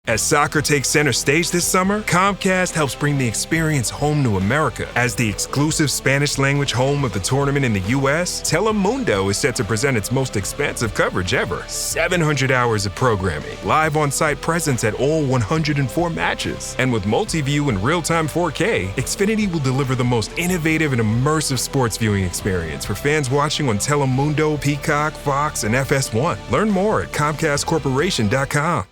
As soccer takes center stage this summer, Comcast helps bring the experience home to America. As the exclusive Spanish-language home of the tournament in the U.S., Telemundo is set to present its most expansive coverage ever. 700 hours of programming, live on-site presence at all 104 matches. And with multi-view and real-time 4K, Xfinity will deliver the most innovative and immersive sports viewing experience for fans watching on Telemundo, Peacock, Fox, and FS1. Learn more at ComcastCorporation.com.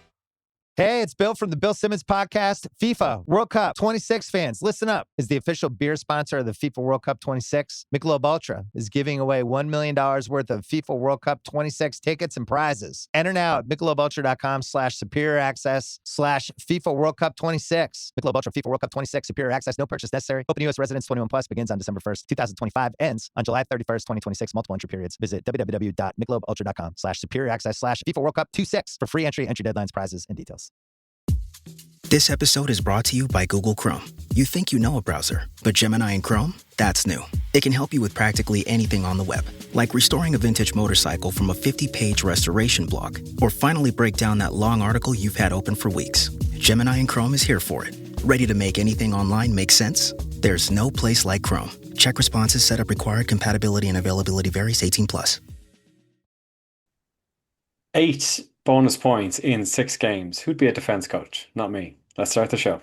Hey, it's Bill from the Bill Simmons podcast. FIFA World Cup 26 fans, listen up. As the official beer sponsor of the FIFA World Cup 26, Michelob Ultra is giving away $1 million worth of FIFA World Cup 26 tickets and prizes. Enter now at MichelobUltra.com/superior access/FIFA World Cup 26. Michelob Ultra FIFA World Cup 26 superior access. No purchase necessary. Open U.S. residents 21 plus begins on December 1st, 2025. Ends on July 31st, 2026. Multiple entry periods. Visit www.MichelobUltra.com/superior access/FIFA World Cup 26 for free entry deadlines, prizes, and details. This episode is brought to you by Google Chrome. You think you know a browser, but Gemini and Chrome? That's new. It can help you with practically anything on the web, like restoring a vintage motorcycle from a 50-page restoration blog, or finally break down that long article you've had open for weeks. Gemini and Chrome is here for it. Ready to make anything online make sense? There's no place like Chrome. Check responses, setup required, compatibility and availability varies, 18+. 8 bonus points in 6 games. Who'd be a defense coach? Not me. Let's start the show.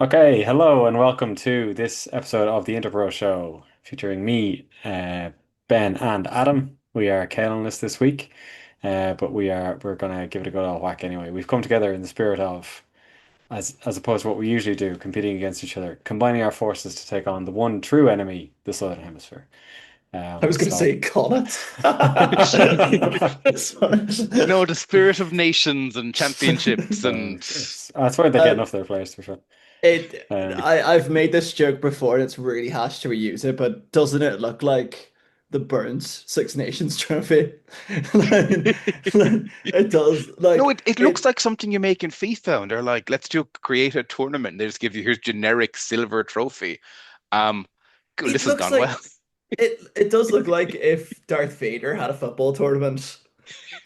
Okay, hello and welcome to this episode of the Interpro Show, featuring me, Ben and Adam. We are Caolan this week, but we're gonna give it a good old whack anyway. We've come together in the spirit of, as opposed to what we usually do, competing against each other, combining our forces to take on the one true enemy, the Southern Hemisphere. I was going to say Connacht. No, the spirit of nations and championships, and that's where they get enough of their players for sure. I've made this joke before, and it's really harsh to reuse it, but doesn't it look like the Burns Six Nations trophy? It does. Like, no, it looks like something you make in FIFA, and they're like, let's create a tournament. And they just give you, here's generic silver trophy. This has gone well. It does look like if Darth Vader had a football tournament.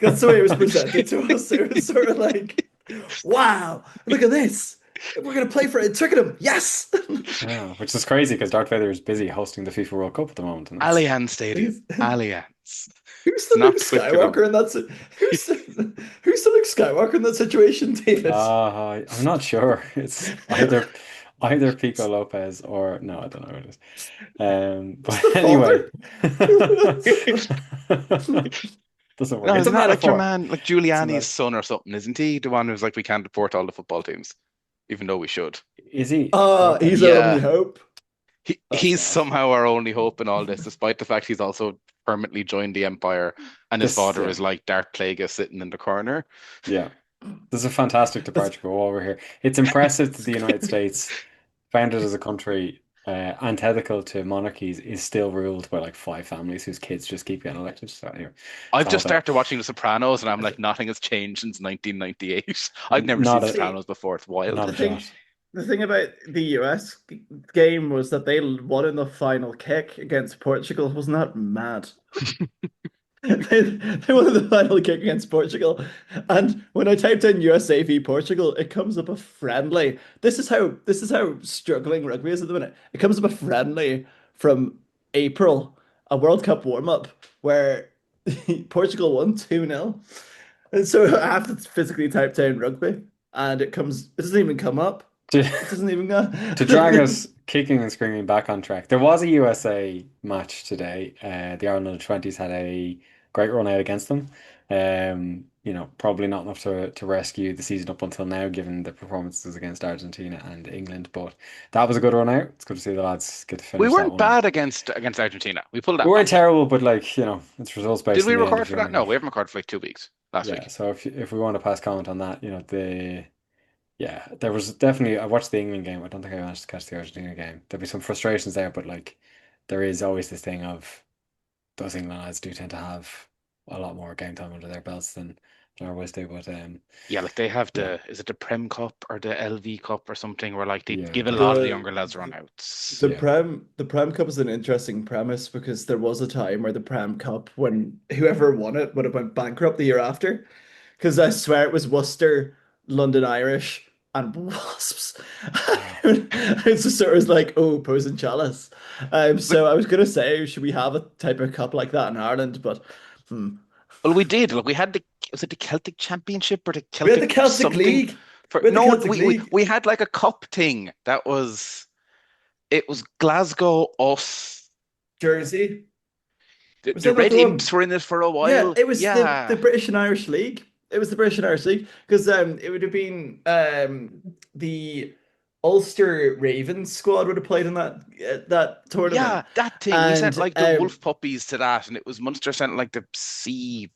That's the way it was presented to us. It was sort of like, wow, look at this. We're going to play for it. Twickenham. Yes. Yeah, which is crazy because Darth Vader is busy hosting the FIFA World Cup at the moment. Allianz Stadium. Allianz. Who's the Luke Skywalker in that? Who's the Luke Skywalker in that situation, David? I'm not sure. It's either Pico Lopez or no, I don't know who it is. But anyway, doesn't work. No, it's isn't that like your metaphor. man, like Giuliani's son or something? Isn't he the one who's like, we can't support all the football teams, even though we should? Is he? He's our only hope. He's somehow our only hope in all this, despite the fact he's also permanently joined the Empire, and his father is like Darth Plagueis sitting in the corner. Yeah, this is a fantastic departure go over here. It's impressive that the United States, founded as a country antithetical to monarchies, is still ruled by like 5 families whose kids just keep getting elected. So anyway, I've just started watching The Sopranos, and I'm like, nothing has changed since 1998. I've never seen The Sopranos before. It's wild. The thing about the US game was that they won in the final kick against Portugal. Wasn't that mad? They won the final kick against Portugal, and when I typed in USA v Portugal, it comes up a friendly. This is how struggling rugby is at the minute. It comes up a friendly from April, a World Cup warm up where Portugal won 2-0, and so I have to physically type down rugby, and it doesn't even come up. It doesn't even go. To drag us kicking and screaming back on track, there was a USA match today. The Ireland under-20s had a great run out against them. Probably not enough to rescue the season up until now, given the performances against Argentina and England. But that was a good run out. It's good to see the lads get to finish. We weren't bad against Argentina. We pulled that. We weren't terrible, but it's results based. Did we record for that? No, we haven't recorded for like 2 weeks last week. So if we want to pass comment on that, there was definitely. I watched the England game. I don't think I managed to catch the Argentina game. There'll be some frustrations there, but there is always this thing of those England lads do tend to have a lot more game time under their belts than Wednesday, but Yeah, like they have yeah, is it the Prem Cup or the LV Cup or something where like they yeah, give a they lot of the The younger lads run outs. the yeah. Prem Cup is an interesting premise because there was a time where the Prem Cup, when whoever won it would have went bankrupt the year after. Because I swear it was Worcester, London Irish, and Wasps. Wow. It's just sort of like, oh, Pose and Chalice. But So I was gonna say, should we have a type of cup like that in Ireland? But hmm. well, we did. Like we had the was it the Celtic Championship or the We had the Celtic Celtic something League. for We had the no, Celtic we League. we had like a cup thing that was it was Glasgow, us, Jersey. Was the that not Red the one? Imps were in it for a Yeah, while. it was the Yeah. British and Irish League. It was the British and Irish League because it would have been the Ulster Ravens squad would have played in that Yeah, tournament, that thing. We sent and like the wolf puppies to that, and it was Munster sent like the sea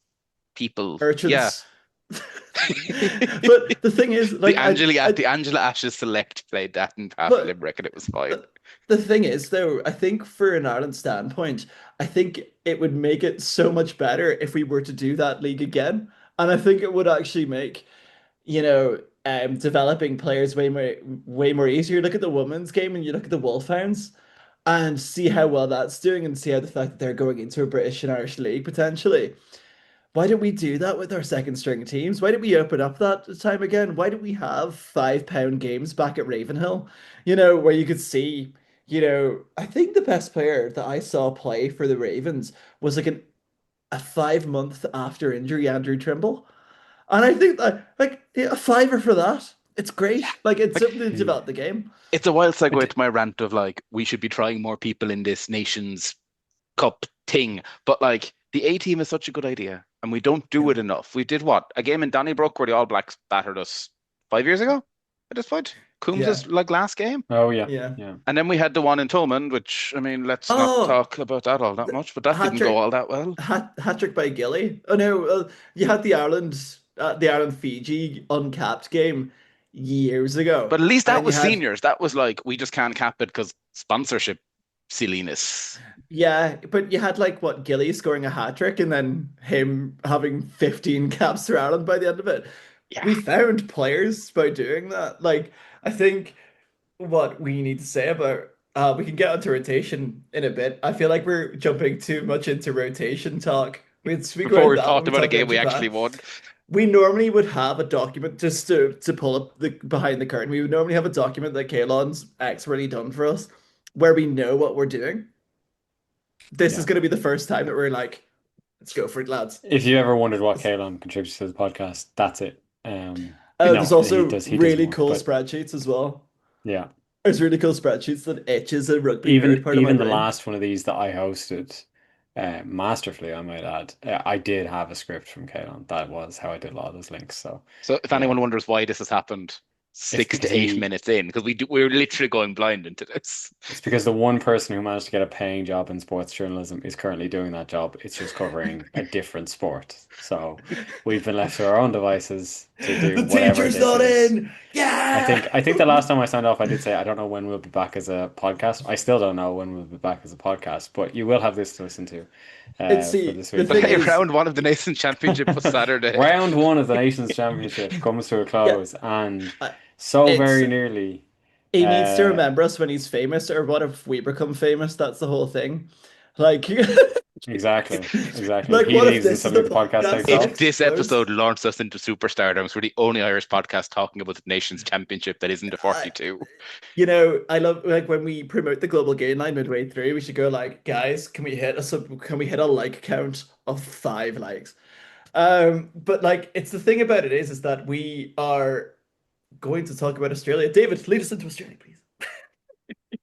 people. Yeah. urchins. But the thing is, like The Angela Ashes Select played that in half but Limerick and it was fine. the thing is, though, I think for an Ireland standpoint, I think it would make it so much better if we were to do that league again. And I think it would actually make, developing players way more easier. Look at the women's game and you look at the Wolfhounds and see how well that's doing and see how the fact that they're going into a British and Irish league potentially. Why don't we do that with our second string teams? Why did we open up that time again? Why did we have £5 games back at Ravenhill? Where you could see, I think the best player that I saw play for the Ravens was like a 5 month after injury, Andrew Trimble. And I think that like yeah, a fiver for that. It's Yeah. great. Like it's Like something to develop the game. it's a wild But segue to my rant of like we should be trying more people in this Nations Cup thing. But like the A team is such a good idea and we don't do Yeah. it enough. We did what? A game in Donnybrook where the All Blacks battered us 5 years ago at this point. Yeah. Coombs' like last game. oh yeah, Yeah. yeah. And then we had the one in Thomond, which I mean, let's not Oh, talk about that all that much, but that hat didn't go trick, all that well. hat trick by Gilly. Oh no, you had the Ireland Fiji uncapped game years ago, But at least and that then you was had seniors. That was like we just can't cap it because sponsorship silliness. yeah, but you had like what Gilly scoring a hat trick and then him having 15 caps for Ireland by the end of it. Yeah, We found players by doing that. Like I think what we need to say about we can get onto rotation in a bit. I feel like we're jumping too much into rotation talk. We speak before about we that when talked we about a talk game about we actually Japan. won. We normally would have a document just to pull up the behind the curtain. We would normally have a document that Caolan's expertly done for us where we know what we're doing. This is Yeah. going to be the first time that we're like, let's go for it, lads. If you ever wondered what Caolan contributes to the podcast, that's it. Oh, there's No, also he does really more, cool but spreadsheets as well. yeah. There's really cool spreadsheets that itches a rugby nerd Even part of my even the brain. last one of these that I hosted, masterfully, I might add, I did have a script from Caolan. That was how I did a lot of those links. So So if yeah, anyone wonders why this has happened, it's six because to eight minutes in, because we're literally going blind into this. it's because the one person who managed to get a paying job in sports journalism is currently doing that job. It's just covering a different sport. So we've been left to our own devices to do The whatever teacher's this not is. in. Yeah. I think the last time I signed off, I did say I don't know when we'll be back as a podcast. I still don't know when we'll be back as a podcast, but you will have this to listen to It's for see this the week. But thing hey, is, round one of the Nations Championship was Saturday. Round one of the Nations Championship comes to a yeah, close, and uh, so it's very nearly. he needs to Uh, remember us when he's famous, or what if we become famous? That's the whole thing. Like, exactly. like He what if leaves and this is the suddenly the podcast podcast takes that If off. this explodes? episode launched us into superstardom, we're the only Irish podcast talking about the Nations Championship that isn't a I, 42. I love like when we promote the global game line midway through, we should go like, guys, can we hit a like count of 5 likes? But like it's the thing about it is that we are going to talk about Australia. David, lead us into Australia, please.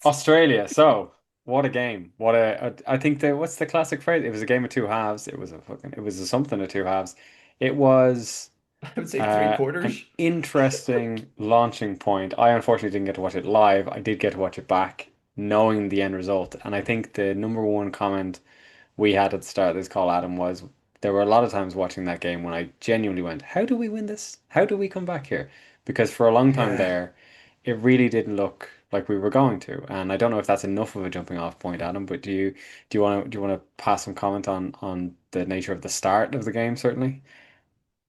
Australia. So what a game! I think the what's the classic phrase? It was a game of two halves. It was a something of two halves. It was. I would say three An quarters. interesting launching point. I unfortunately didn't get to watch it live. I did get to watch it back, knowing the end result. And I think the number one comment we had at the start of this call, Adam, was there were a lot of times watching that game when I genuinely went, how do we win this? How do we come back here? Because for a long time Yeah. there, it really didn't look like we were going to. And I don't know if that's enough of a jumping off point, Adam, but do you want to pass some comment on the nature of the start of the game, certainly?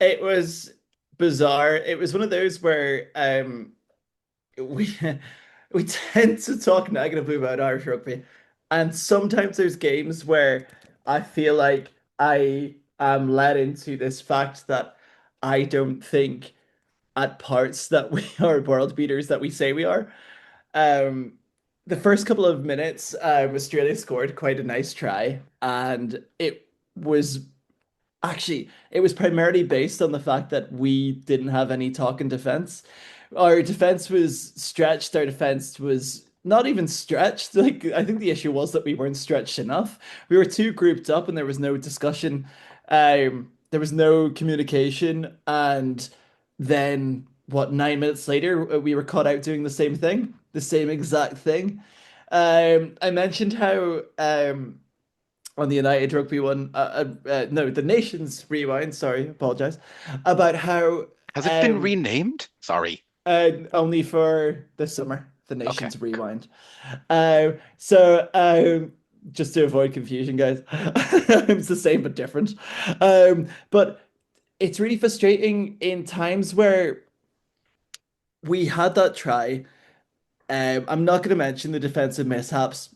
It was bizarre. It was one of those where we we tend to talk negatively about Irish rugby, and sometimes there's games where I feel like I am led into this fact that I don't think at parts that we are world beaters that we say we are. Um, the first couple of minutes, Australia scored quite a nice try, and was it was primarily based on the fact that we didn't have any talk in defense. Our defense was stretched. Our defense was not even stretched. Like, I think the issue was that we weren't stretched enough. We were too grouped up, and there was no discussion. There was no communication, and then what? 9 minutes later, we were caught out doing the same exact thing. I mentioned how on the United Rugby one, no, the Nations Rewind, sorry, apologize, about how Has it been renamed? Sorry. only for this summer, the Nations Okay. Rewind. So just to avoid confusion, guys, it's the same but different. But it's really frustrating in times where we had that try. I'm not going to mention the defensive mishaps.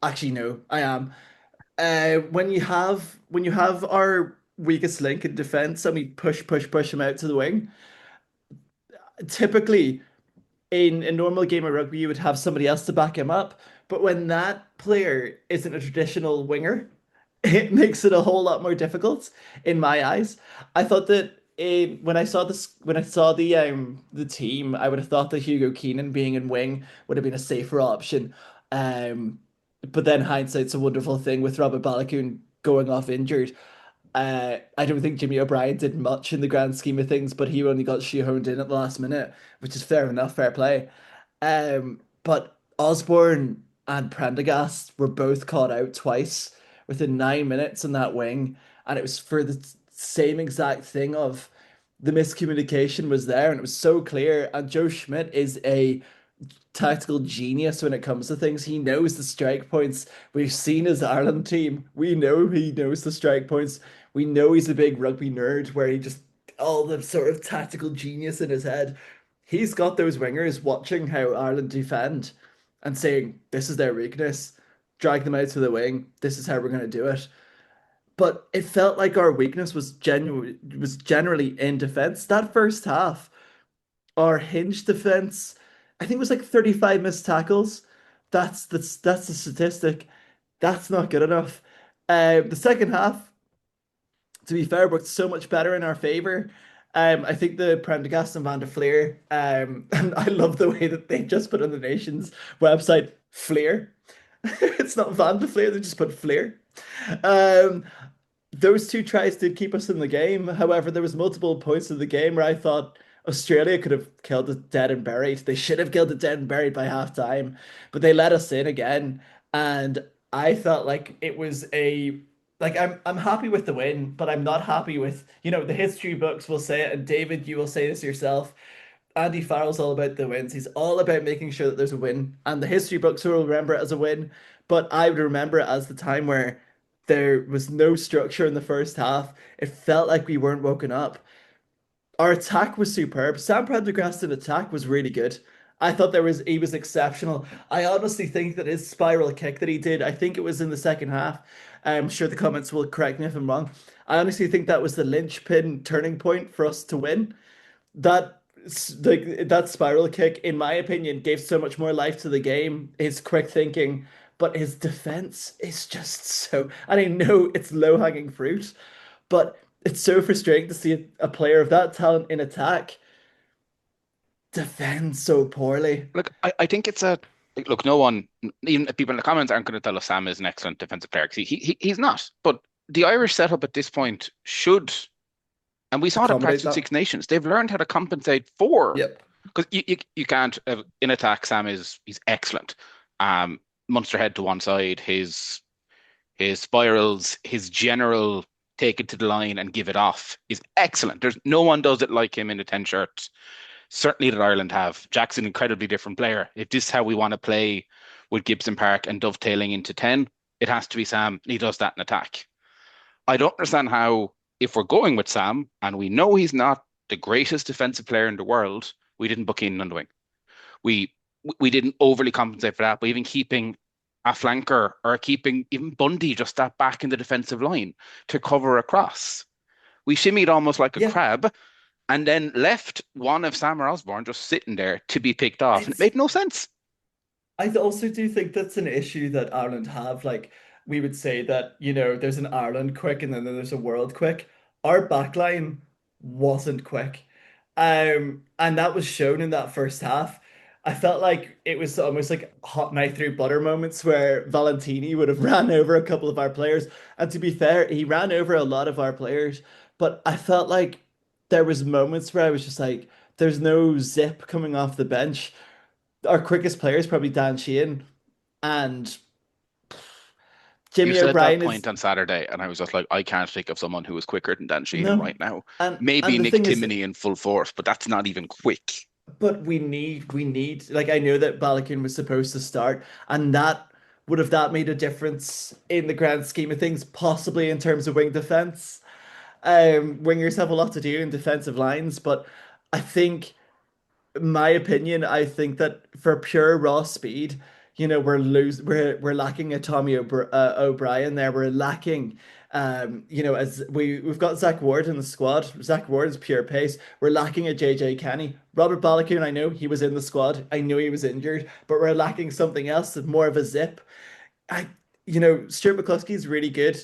Actually, no, I am. When you have our weakest link in defense and we push him out to the wing, typically in a normal game of rugby you would have somebody else to back him up. But when that player isn't a traditional winger, it makes it a whole lot more difficult in my eyes. I thought that when I saw the team, I would have thought that Hugo Keenan being in wing would have been a safer option. Um, but then hindsight's a wonderful thing with Robert Balakoon going off injured. I don't think Jimmy O'Brien did much in the grand scheme of things, but he only got shoehorned in at the last minute, which is fair enough, fair play. But Osborne and Prendergast were both caught out twice within 9 minutes in that wing, and it was for the same exact thing of the miscommunication was there, and it was so clear. And Joe Schmidt is a tactical genius when it comes to things. He knows the strike points. We've seen his Ireland team. We know he knows the strike points. We know he's a big rugby nerd where he just all the sort of tactical genius in his head. He's got those wingers watching how Ireland defend and saying, this is their weakness. Drag them out to the wing. This is how we're going to do it. But it felt like our weakness was generally in defense. That first half, our hinge defense, I think it was like 35 missed tackles. That's the statistic. That's not good enough. The second half, to be fair, worked so much better in our favor. I think the Prendergast and Van der Fleer, and I love the way that they just put on the Nations website Fleer. It's not Van der Fleer, they just put Fleer. Um, those two tries did keep us in the game. However, there was multiple points of the game where I thought Australia could have killed it dead and buried. They should have killed it dead and buried by half time, but they let us in again. And I felt like it was a like I'm happy with the win, but I'm not happy with, the history books will say it, and David, you will say this yourself. Andy Farrell's all about the wins. He's all about making sure that there's a win, and the history books will remember it as a win. But I would remember it as the time where there was no structure in the first half. It felt like we weren't woken up. Our attack was superb. Sam Prendergast's attack was really good. I thought he was exceptional. I honestly think that his spiral kick that he did, I think it was in the second half. I'm sure the comments will correct me if I'm wrong. I honestly think that was the linchpin turning point for us to win. That that spiral kick, in my opinion, gave so much more life to the game. His quick thinking, but his defense is just so. And I know it's low hanging fruit, but it's so frustrating to see a player of that talent in attack defend so poorly. Look, I think it's look. No one, even people in the comments, aren't going to tell us Sam is an excellent defensive player, because he's not. But the Irish setup at this point should, and we saw it in practice with Six Nations. They've learned how to compensate for. Yep. Because you can't in attack. Sam he's excellent. Munster head to one side. His spirals, his general take it to the line and give it off is excellent. There's no one does it like him in the 10 shirts. Certainly that Ireland have. Jack's an incredibly different player. If this is how we want to play with Gibson Park and dovetailing into 10, it has to be Sam. He does that in attack. I don't understand how if we're going with Sam, and we know he's not the greatest defensive player in the world, we didn't book Keenan on the wing. We we didn't overly compensate for that by even keeping a flanker or keeping even Bundy just that back in the defensive line to cover across. We shimmied almost like a Yeah, crab and then left one of Sam or Osborne just sitting there to be picked off. And it it's made no sense. I also do think that's an issue that Ireland have. Like we would say that, there's an Ireland quick and then there's a world quick. Our backline wasn't quick. And that was shown in that first half. I felt like it was almost like hot knife through butter moments where Valentini would have ran over a couple of our players. And to be fair, he ran over a lot of our players. But I felt like there was moments where I was just like, there's no zip coming off the bench. Our quickest player is probably Dan Sheehan, and You Jimmy said that O'Brien point is on Saturday, and I was just like, I can't think of someone who is quicker than Dan Sheehan no. right now. And Maybe the Nick thing is, Timoney in full force, but that's not even quick. but we need like I know that Balogun was supposed to start, and that made a difference in the grand scheme of things, possibly in terms of wing defense. Wingers have a lot to do in defensive lines, but I think my opinion, I think that for pure raw speed, we're lacking a O'Brien there. We're lacking, as we've got Zach Ward in the squad. Zach Ward is pure pace. We're lacking a JJ Kenny. Robert Balogun, I know he was in the squad. I know he was injured, but we're lacking something else, more of a zip. I, Stuart McCluskey's really good.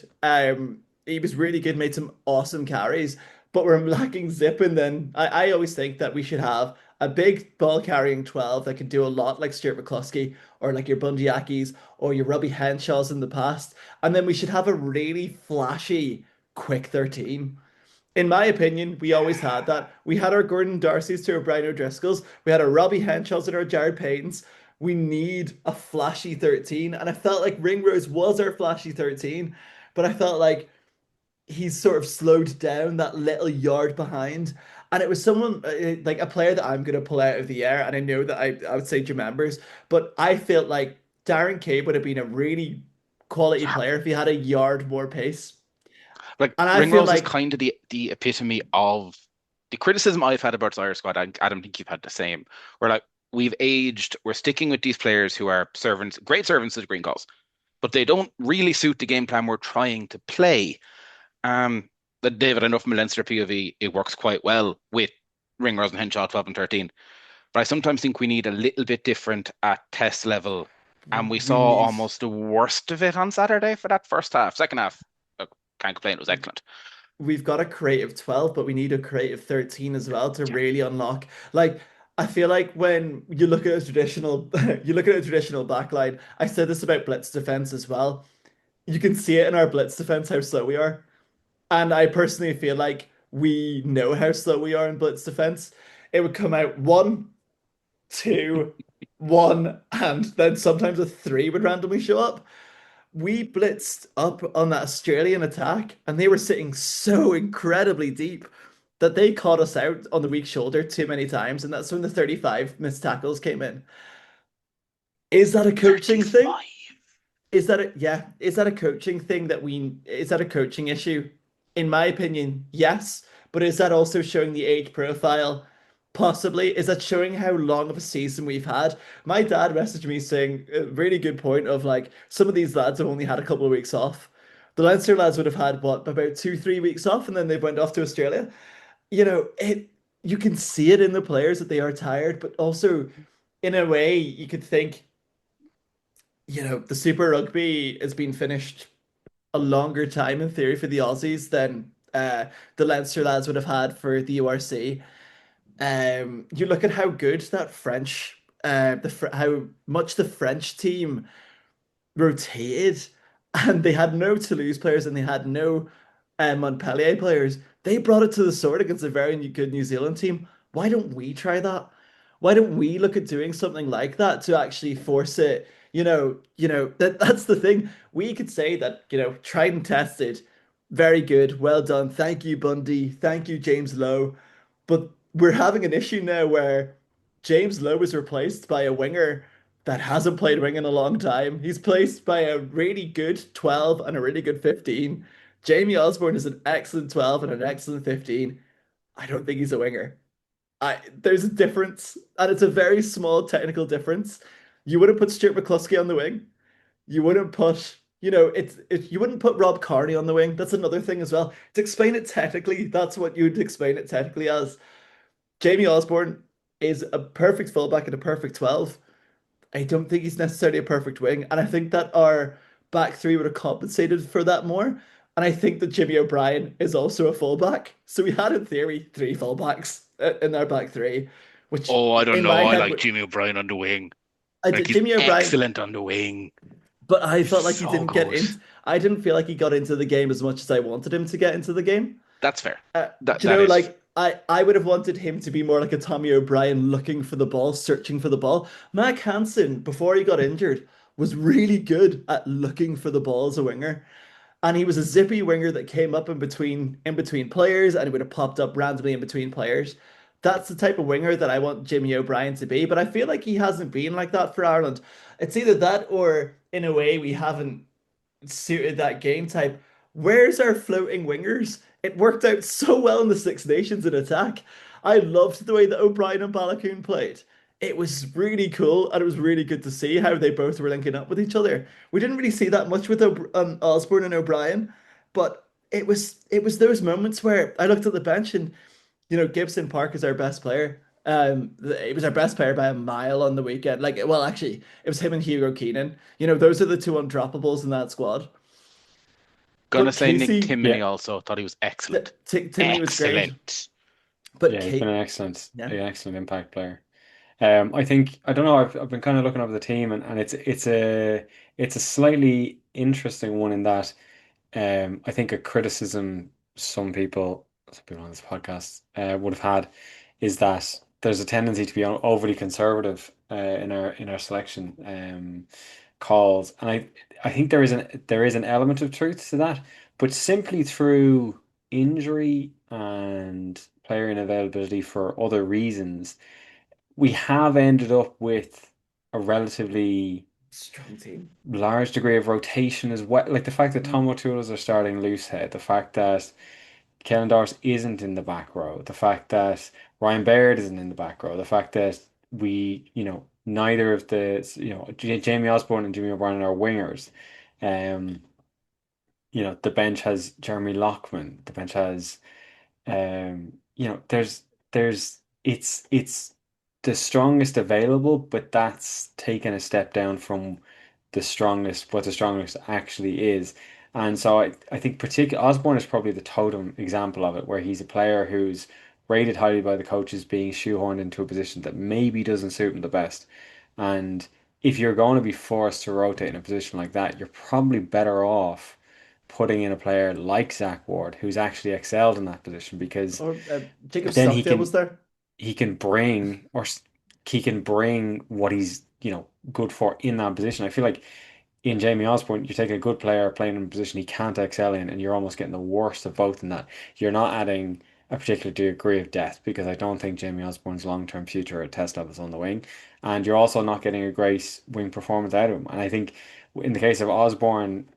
He was really good, made some awesome carries, but we're lacking zip. And then I always think that we should have a big ball carrying 12 that can do a lot, like Stuart McCluskey or like your Bundyakis or your Robbie Henshaws in the past. And then we should have a really flashy, quick 13. In my opinion, we always had that. We had our Gordon Darcy's to our Brian O'Driscoll's. We had our Robbie Henshaws and our Jared Paytons. We need a flashy 13. And I felt like Ringrose was our flashy 13, but I felt like he's sort of slowed down that little yard behind. And it was someone like a player that I'm going to pull out of the air. And I know that I would say Jim Members, but I felt like Darren Cabe would have been a really quality Yeah. player if he had a yard more pace. Like And I feel Ringrose is like kind of the epitome of the criticism I've had about the Irish squad. I don't think you've had the same. We're like, we've aged, we're sticking with these players who are servants, great servants to the green calls, but they don't really suit the game plan we're trying to play. That David, I know from a Leinster POV, it works quite well with Ringrose and Henshaw 12 and 13. But I sometimes think we need a little bit different at test level. And we we saw need almost the worst of it on Saturday for that first half. Second half, can't complain, it was excellent. we've got a creative 12, but we need a creative 13 as well to Yeah. really unlock. Like, I feel like when you look at a traditional, you look at a traditional backline. I said this about blitz defense as well. You can see it in our blitz defense how slow we are. And I personally feel like we know how slow we are in blitz defense. It would come out one, two, one, and then sometimes a three would randomly show up. We blitzed up on that Australian attack, and they were sitting so incredibly deep that they caught us out on the weak shoulder too many times, and that's when the 35 missed tackles came in. Is that a coaching thing? 35. Is that a coaching thing is that a coaching issue? In my opinion, yes. But is that also showing the age profile? Possibly. Is that showing how long of a season we've had? My dad messaged me saying a really good point of like some of these lads have only had a couple of weeks off. The Leinster lads would have had what, about 2, 3 weeks off, and then they went off to Australia. You can see it in the players that they are tired, but also in a way you could think, the Super Rugby has been finished a longer time in theory for the Aussies than the Leinster lads would have had for the URC. You look at how good that French, how much the French team rotated, and they had no Toulouse players and they had no Montpellier players. They brought it to the sword against a very good New Zealand team. Why don't we try that? Why don't we look at doing something like that to actually force it? That's the thing. We could say that, tried and tested, very good, well done. Thank you, Bundy. Thank you, James Lowe. But we're having an issue now where James Lowe is replaced by a winger that hasn't played wing in a long time. He's placed by a really good 12 and a really good 15. Jamie Osborne is an excellent 12 and an excellent 15. I don't think he's a winger. There's a difference, and it's a very small technical difference. You wouldn't put Stuart McCluskey on the wing. You wouldn't put, you wouldn't put Rob Carney on the wing. That's another thing as well. To explain it technically, that's what you'd explain it technically as. Jamie Osborne is a perfect fullback and a perfect 12. I don't think he's necessarily a perfect wing, and I think that our back three would have compensated for that more. And I think that Jimmy O'Brien is also a fullback. So we had, in theory, three fullbacks in our back three, which Oh, I don't in my know. I head, like Jimmy O'Brien on the wing. I Like did he's Jimmy O'Brien, excellent on the wing. but I He's felt like he so didn't get good. in. I didn't feel like he got into the game as much as I wanted him to get into the game. That's fair. Do you That know, is like I would have wanted him to be more like a Tommy O'Brien looking for the ball, searching for the ball. Mac Hansen, before he got injured, was really good at looking for the ball as a winger. And he was a zippy winger that came up in between players and he would have popped up randomly in between players. That's the type of winger that I want Jimmy O'Brien to be, but I feel like he hasn't been like that for Ireland. It's either that or in a way we haven't suited that game type. Where's our floating wingers? It worked out so well in the Six Nations in attack. I loved the way that O'Brien and Balakoon played. It was really cool, and it was really good to see how they both were linking up with each other. We didn't really see that much with Osborne and O'Brien, but it was those moments where I looked at the bench and Gibson Park is our best player. It was our best player by a mile on the weekend. Like, well, actually, it was him and Hugo Keenan. Those are the two undroppables in that squad. gonna But say Nick Casey, Yeah, Timoney also thought he was excellent. Timmy was great. Excellent. But yeah, he's been Kate, an yeah, excellent impact player. I think I don't know. I've been kind of looking over the team, and it's a slightly interesting one in that I think a criticism some people on this podcast would have had is that there's a tendency to be overly conservative in our selection calls, and I think there is an element of truth to that, but simply through injury and player inavailability for other reasons we have ended up with a relatively strong team. large degree of rotation as well. Like the fact that Mm. Tom O'Toole are starting loose head, the fact that Kellen Doris isn't in the back row, the fact that Ryan Baird isn't in the back row, the fact that neither of Jamie Osborne and Jimmy O'Brien are wingers. Um, the bench has Jeremy Lockman, the bench has there's it's the strongest available, but that's taken a step down from what the strongest actually is. And so I think particular Osborne is probably the totem example of it, where he's a player who's rated highly by the coaches, being shoehorned into a position that maybe doesn't suit him the best. And if you're going to be forced to rotate in a position like that, you're probably better off putting in a player like Zach Ward, who's actually excelled in that position, because Or Jacob then he Stockdale was can there. he can bring what he's good for in that position. I feel like in Jamie Osborne, you're taking a good player playing in a position he can't excel in, and you're almost getting the worst of both in that. You're not adding a particular degree of depth, because I don't think Jamie Osborne's long-term future at test levels on the wing, and you're also not getting a great wing performance out of him. And I think in the case of Osborne,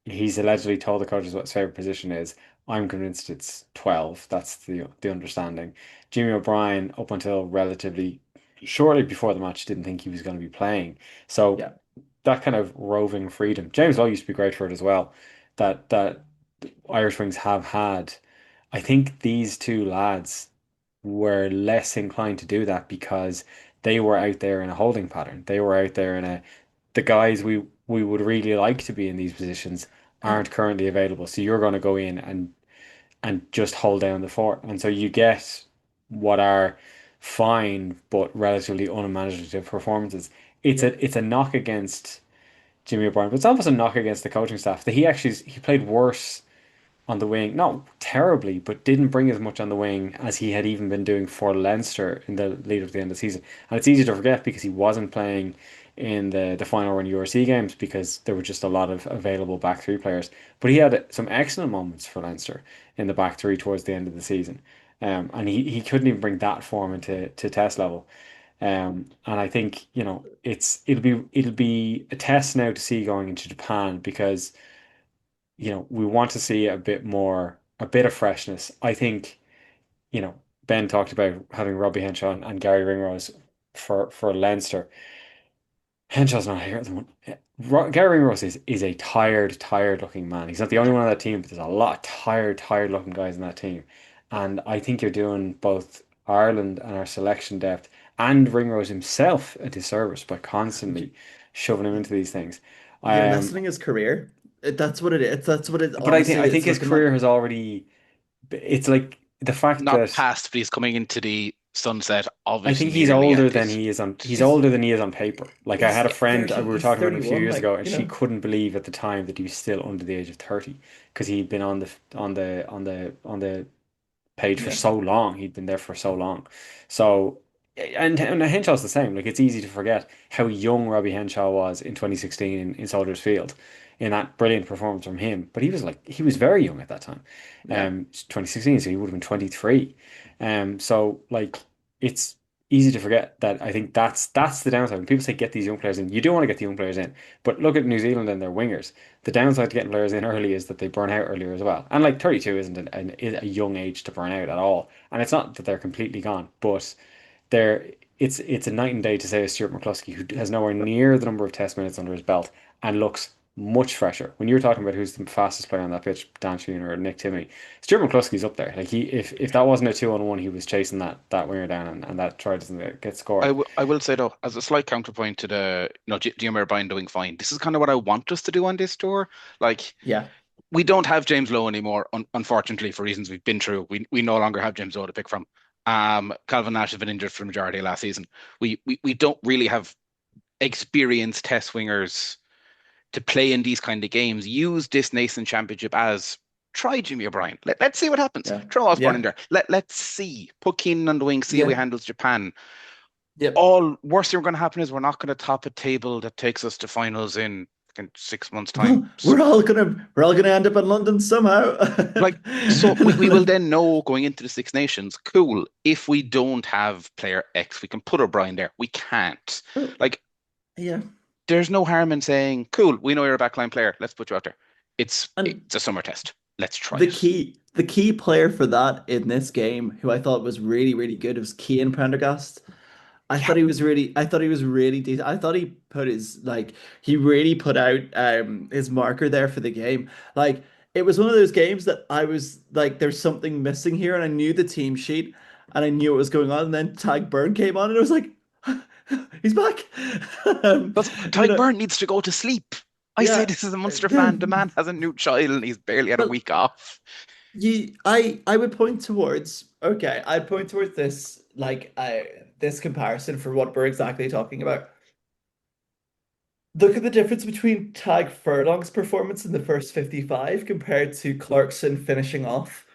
he's allegedly told the coaches what his favorite position is. I'm convinced it's 12. That's the understanding. Jimmy O'Brien, up until relatively shortly before the match, didn't think he was going to be playing. So Yeah. that kind of roving freedom. James Lowe used to be great for it as well. That Irish Wings have had. I think these two lads were less inclined to do that because they were out there in a holding pattern. They were out there in the guys we would really like to be in these positions aren't currently available. So you're going to go in and just hold down the fort. And so you get what are fine but relatively unimaginative performances. It's Yeah. a knock against Jimmy O'Brien, but it's almost a knock against the coaching staff that he played worse on the wing, not terribly, but didn't bring as much on the wing as he had even been doing for Leinster in the lead up to the end of the season. And it's easy to forget because he wasn't playing in the final run URC games because there were just a lot of available back three players. But he had some excellent moments for Leinster in the back three towards the end of the season. And he couldn't even bring that form to test level. And I think, it'll be a test now to see going into Japan, because we want to see a bit of freshness. I think, Ben talked about having Robbie Henshaw and Gary Ringrose for Leinster. Henshaw's not here at the moment. Gary Ringrose is a tired looking man. He's not the only one on that team, but there's a lot of tired looking guys in that team. And I think you're doing both Ireland and our selection depth and Ringrose himself a disservice by constantly shoving him into these things. You're Um, lessening his career. That's what it is. That's what it but I honestly think is his looking like. career has already. It's like the fact Not that past, but he's coming into the sunset of I it think he's nearly older at than this. he is on. He's He's older than he is on paper. Like I he's had a friend, 30, we were he's talking about him a few 31, years like, ago, and she couldn't believe at the time that he was still under the age of 30 because he'd been on the page for yeah. so long. He'd been there for so long. So, and Henshaw's the same. Like it's easy to forget how young Robbie Henshaw was in 2016 in Soldiers Field, in that brilliant performance from him. But he was very young at that time. Yeah. 2016, so he would have been 23. So like it's easy to forget that. I think that's the downside. When people say get these young players in, you do want to get the young players in. But look at New Zealand and their wingers. The downside to getting players in early is that they burn out earlier as well. And like 32 isn't a young age to burn out at all. And it's not that they're completely gone, but they're it's a night and day to say a Stuart McCluskey who has nowhere near the number of test minutes under his belt and looks much fresher. When you were talking about who's the fastest player on that pitch, Dan Sheehan or Nick Timmy, Stuart McCluskey's up there. Like if that wasn't a 2-on-1, he was chasing that winger down, and that try doesn't get scored. I will say though, as a slight counterpoint to the, Jimmy O'Brien doing fine. This is kind of what I want us to do on this tour. Like, Yeah. we don't have James Lowe anymore, unfortunately, for reasons we've been through. We no longer have James Lowe to pick from. Calvin Nash has been injured for the majority of last season. We don't really have experienced test wingers to play in these kind of games. Use this Nations Championship as try Jimmy O'Brien. Let's see what happens. Yeah. Throw Osborne Yeah. in there. Let's see. Put Keenan on the wing, see how he Yeah. handles Japan. Yep. All worst thing going to happen is we're not going to top a table that takes us to finals in 6 months' time. We're all gonna end up in London somehow. Like, so we will then know going into the Six Nations, cool, if we don't have player X, we can put O'Brien there. We can't. Like, Yeah. there's no harm in saying, cool, we know you're a backline player, let's put you out there. It's And a summer test. Let's try the it. key player for that in this game, who I thought was really, really good, was Cian Prendergast. Yeah. I thought he was really decent. I thought he really put out his marker there for the game. Like it was one of those games that I was like, there's something missing here, and I knew the team sheet and I knew what was going on, and then Tag Burn came on and it was like he's back. But You Tyke know, Byrne needs to go to sleep. I say yeah. this as a Munster fan. The man has a new child and he's barely had a But week off. I would point towards I'd point towards this this comparison for what we're exactly talking about. Look at the difference between Tag Furlong's performance in the first 55 compared to Clarkson finishing off.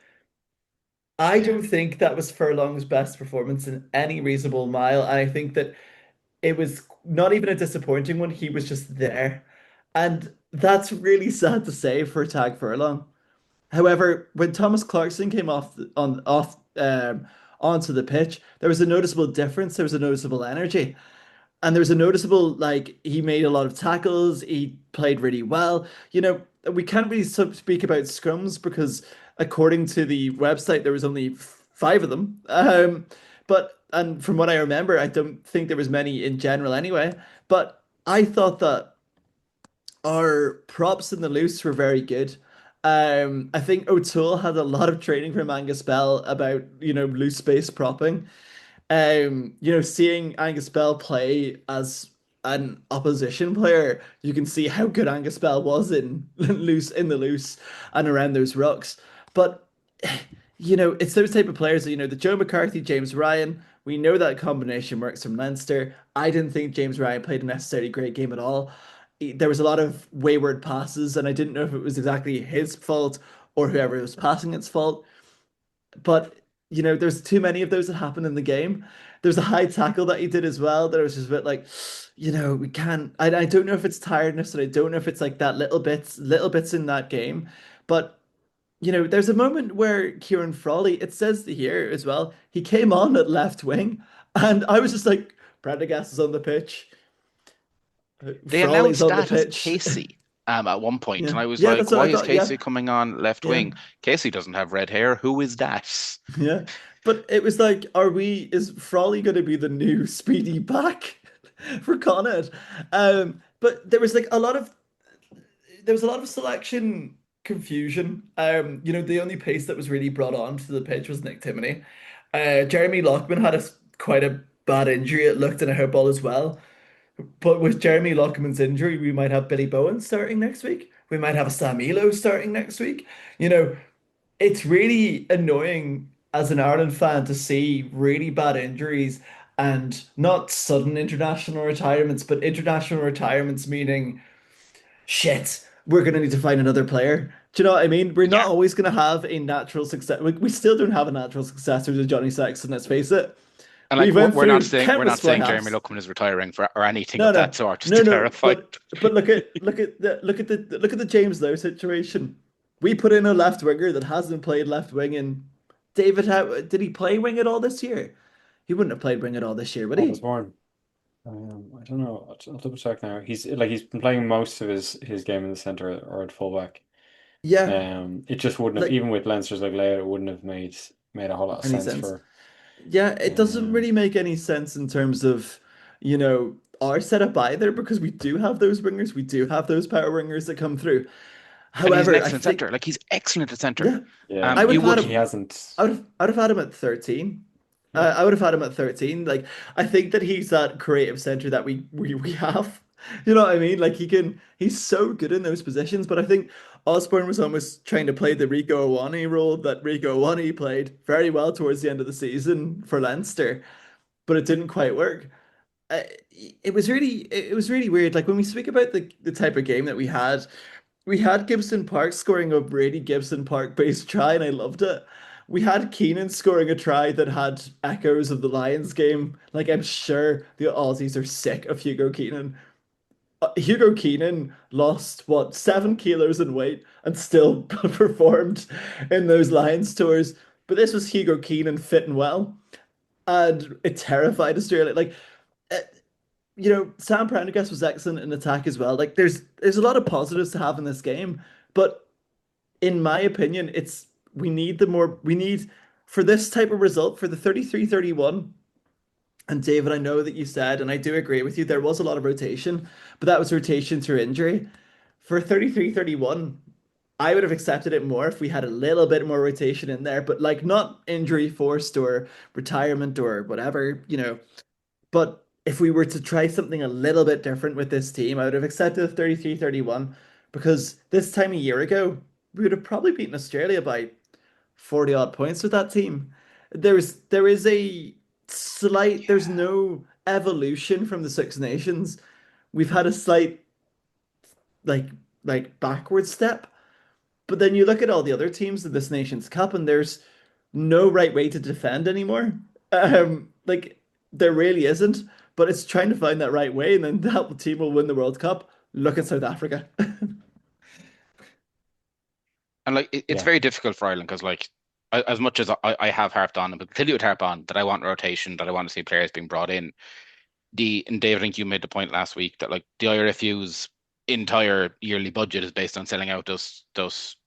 I Yeah. don't think that was Furlong's best performance in any reasonable mile, and I think that it was not even a disappointing one. He was just there. And that's really sad to say for Tag Furlong. However, when Thomas Clarkson came onto the pitch, there was a noticeable difference. There was a noticeable energy, and there was a noticeable he made a lot of tackles. He played really well. We can't really speak about scrums because according to the website, there was only five of them. But and from what I remember, I don't think there was many in general anyway. But I thought that our props in the loose were very good. I think O'Toole had a lot of training from Angus Bell about, loose space propping. Seeing Angus Bell play as an opposition player, you can see how good Angus Bell was in the loose and around those rucks. But it's those type of players that, the Joe McCarthy, James Ryan, we know that combination works from Leinster. I didn't think James Ryan played a necessarily great game at all. There was a lot of wayward passes, and I didn't know if it was exactly his fault or whoever was passing its fault. But there's too many of those that happen in the game. There's a high tackle that he did as well. That was just a bit like, we can't. I don't know if it's tiredness, and I don't know if it's like that little bits in that game. But there's a moment where Kieran Frawley, it says here as well, he came on at left wing, and I was just like, Prendergast is on the pitch. They Frawley's announced on the that as pitch. Casey. at one point, and Yeah, I was yeah, like, that's what why I is thought. Yeah, Casey coming on left yeah, wing? Casey doesn't have red hair. Who is that? yeah. But it was like, is Frawley going to be the new speedy back for Connacht? But there was a lot of selection confusion. The only pace that was really brought on to the pitch was Nick Timoney. Jeremy Lockman had quite a bad injury, it looked, and I hope all is well. But with Jeremy Lockman's injury, we might have Billy Bowen starting next week. We might have a Sam Elo starting next week. You know, it's really annoying as an Ireland fan to see really bad injuries and not sudden international retirements, but international retirements meaning shit, we're going to need to find another player. Do you know what I mean? We're not Yeah. always going to have a natural success. We still don't have a natural successor to Johnny Sexton, let's face it. And We like went we're not through saying we're countless not saying fly Jeremy halves. Luckman is retiring for or anything No, of no, that sort, just no, to no. clarify. But look at the James Lowe situation. We put in a left winger that hasn't played left wing, and David, how did he play wing at all this year? He wouldn't have played wing at all this year, would he? Osborne. I don't know. I'll double check now. He's been playing most of his game in the center or at fullback. Yeah, It just wouldn't have, like even with Leinster's like layout, it wouldn't have made a whole lot of any sense sense. for. Yeah, it doesn't Um, really make any sense in terms of, our setup either, because we do have those wingers, we do have those power wingers that come through. And he's an However, I excellent think, center. Like he's excellent at center. yeah, yeah, I would You have had would he him. hasn't. I would have had him at 13. Yeah, I would have had him at 13. Like, I think that he's that creative center that we have. You know what I mean? Like, he's so good in those positions. But I think Osborne was almost trying to play the Rico Iwani role that Rico Iwani played very well towards the end of the season for Leinster, but it didn't quite work. Uh, it was really weird. Like, when we speak about the type of game that we had Gibson Park scoring a really Gibson Park based try, and I loved it. We had Keenan scoring a try that had echoes of the Lions game. Like, I'm sure the Aussies are sick of Hugo Keenan. Hugo Keenan lost, what, 7 kilos in weight and still performed in those Lions tours. But this was Hugo Keenan fit and well, and it terrified Australia. Like, uh, Sam Prendergast was excellent in attack as well. Like, there's a lot of positives to have in this game, but in my opinion, we need for this type of result for the 33-31. And David, I know that you said, and I do agree with you, there was a lot of rotation, but that was rotation through injury. For 33-31, I would have accepted it more if we had a little bit more rotation in there, but like not injury forced or retirement or whatever, but if we were to try something a little bit different with this team, I would have accepted 33-31 because this time a year ago, we would have probably beaten Australia by 40 odd points with that team. There's no evolution from the Six Nations. We've had a slight like backward step, but then you look at all the other teams in this Nations Cup and there's no right way to defend anymore. Like there really isn't, but it's trying to find that right way, and then that team will win the World Cup. Look at South Africa. And like it's yeah, very difficult for Ireland because like as much as I have harped on, but continue to harp on that I want rotation, that I want to see players being brought in. And Dave, I think you made the point last week that like the IRFU's entire yearly budget is based on selling out those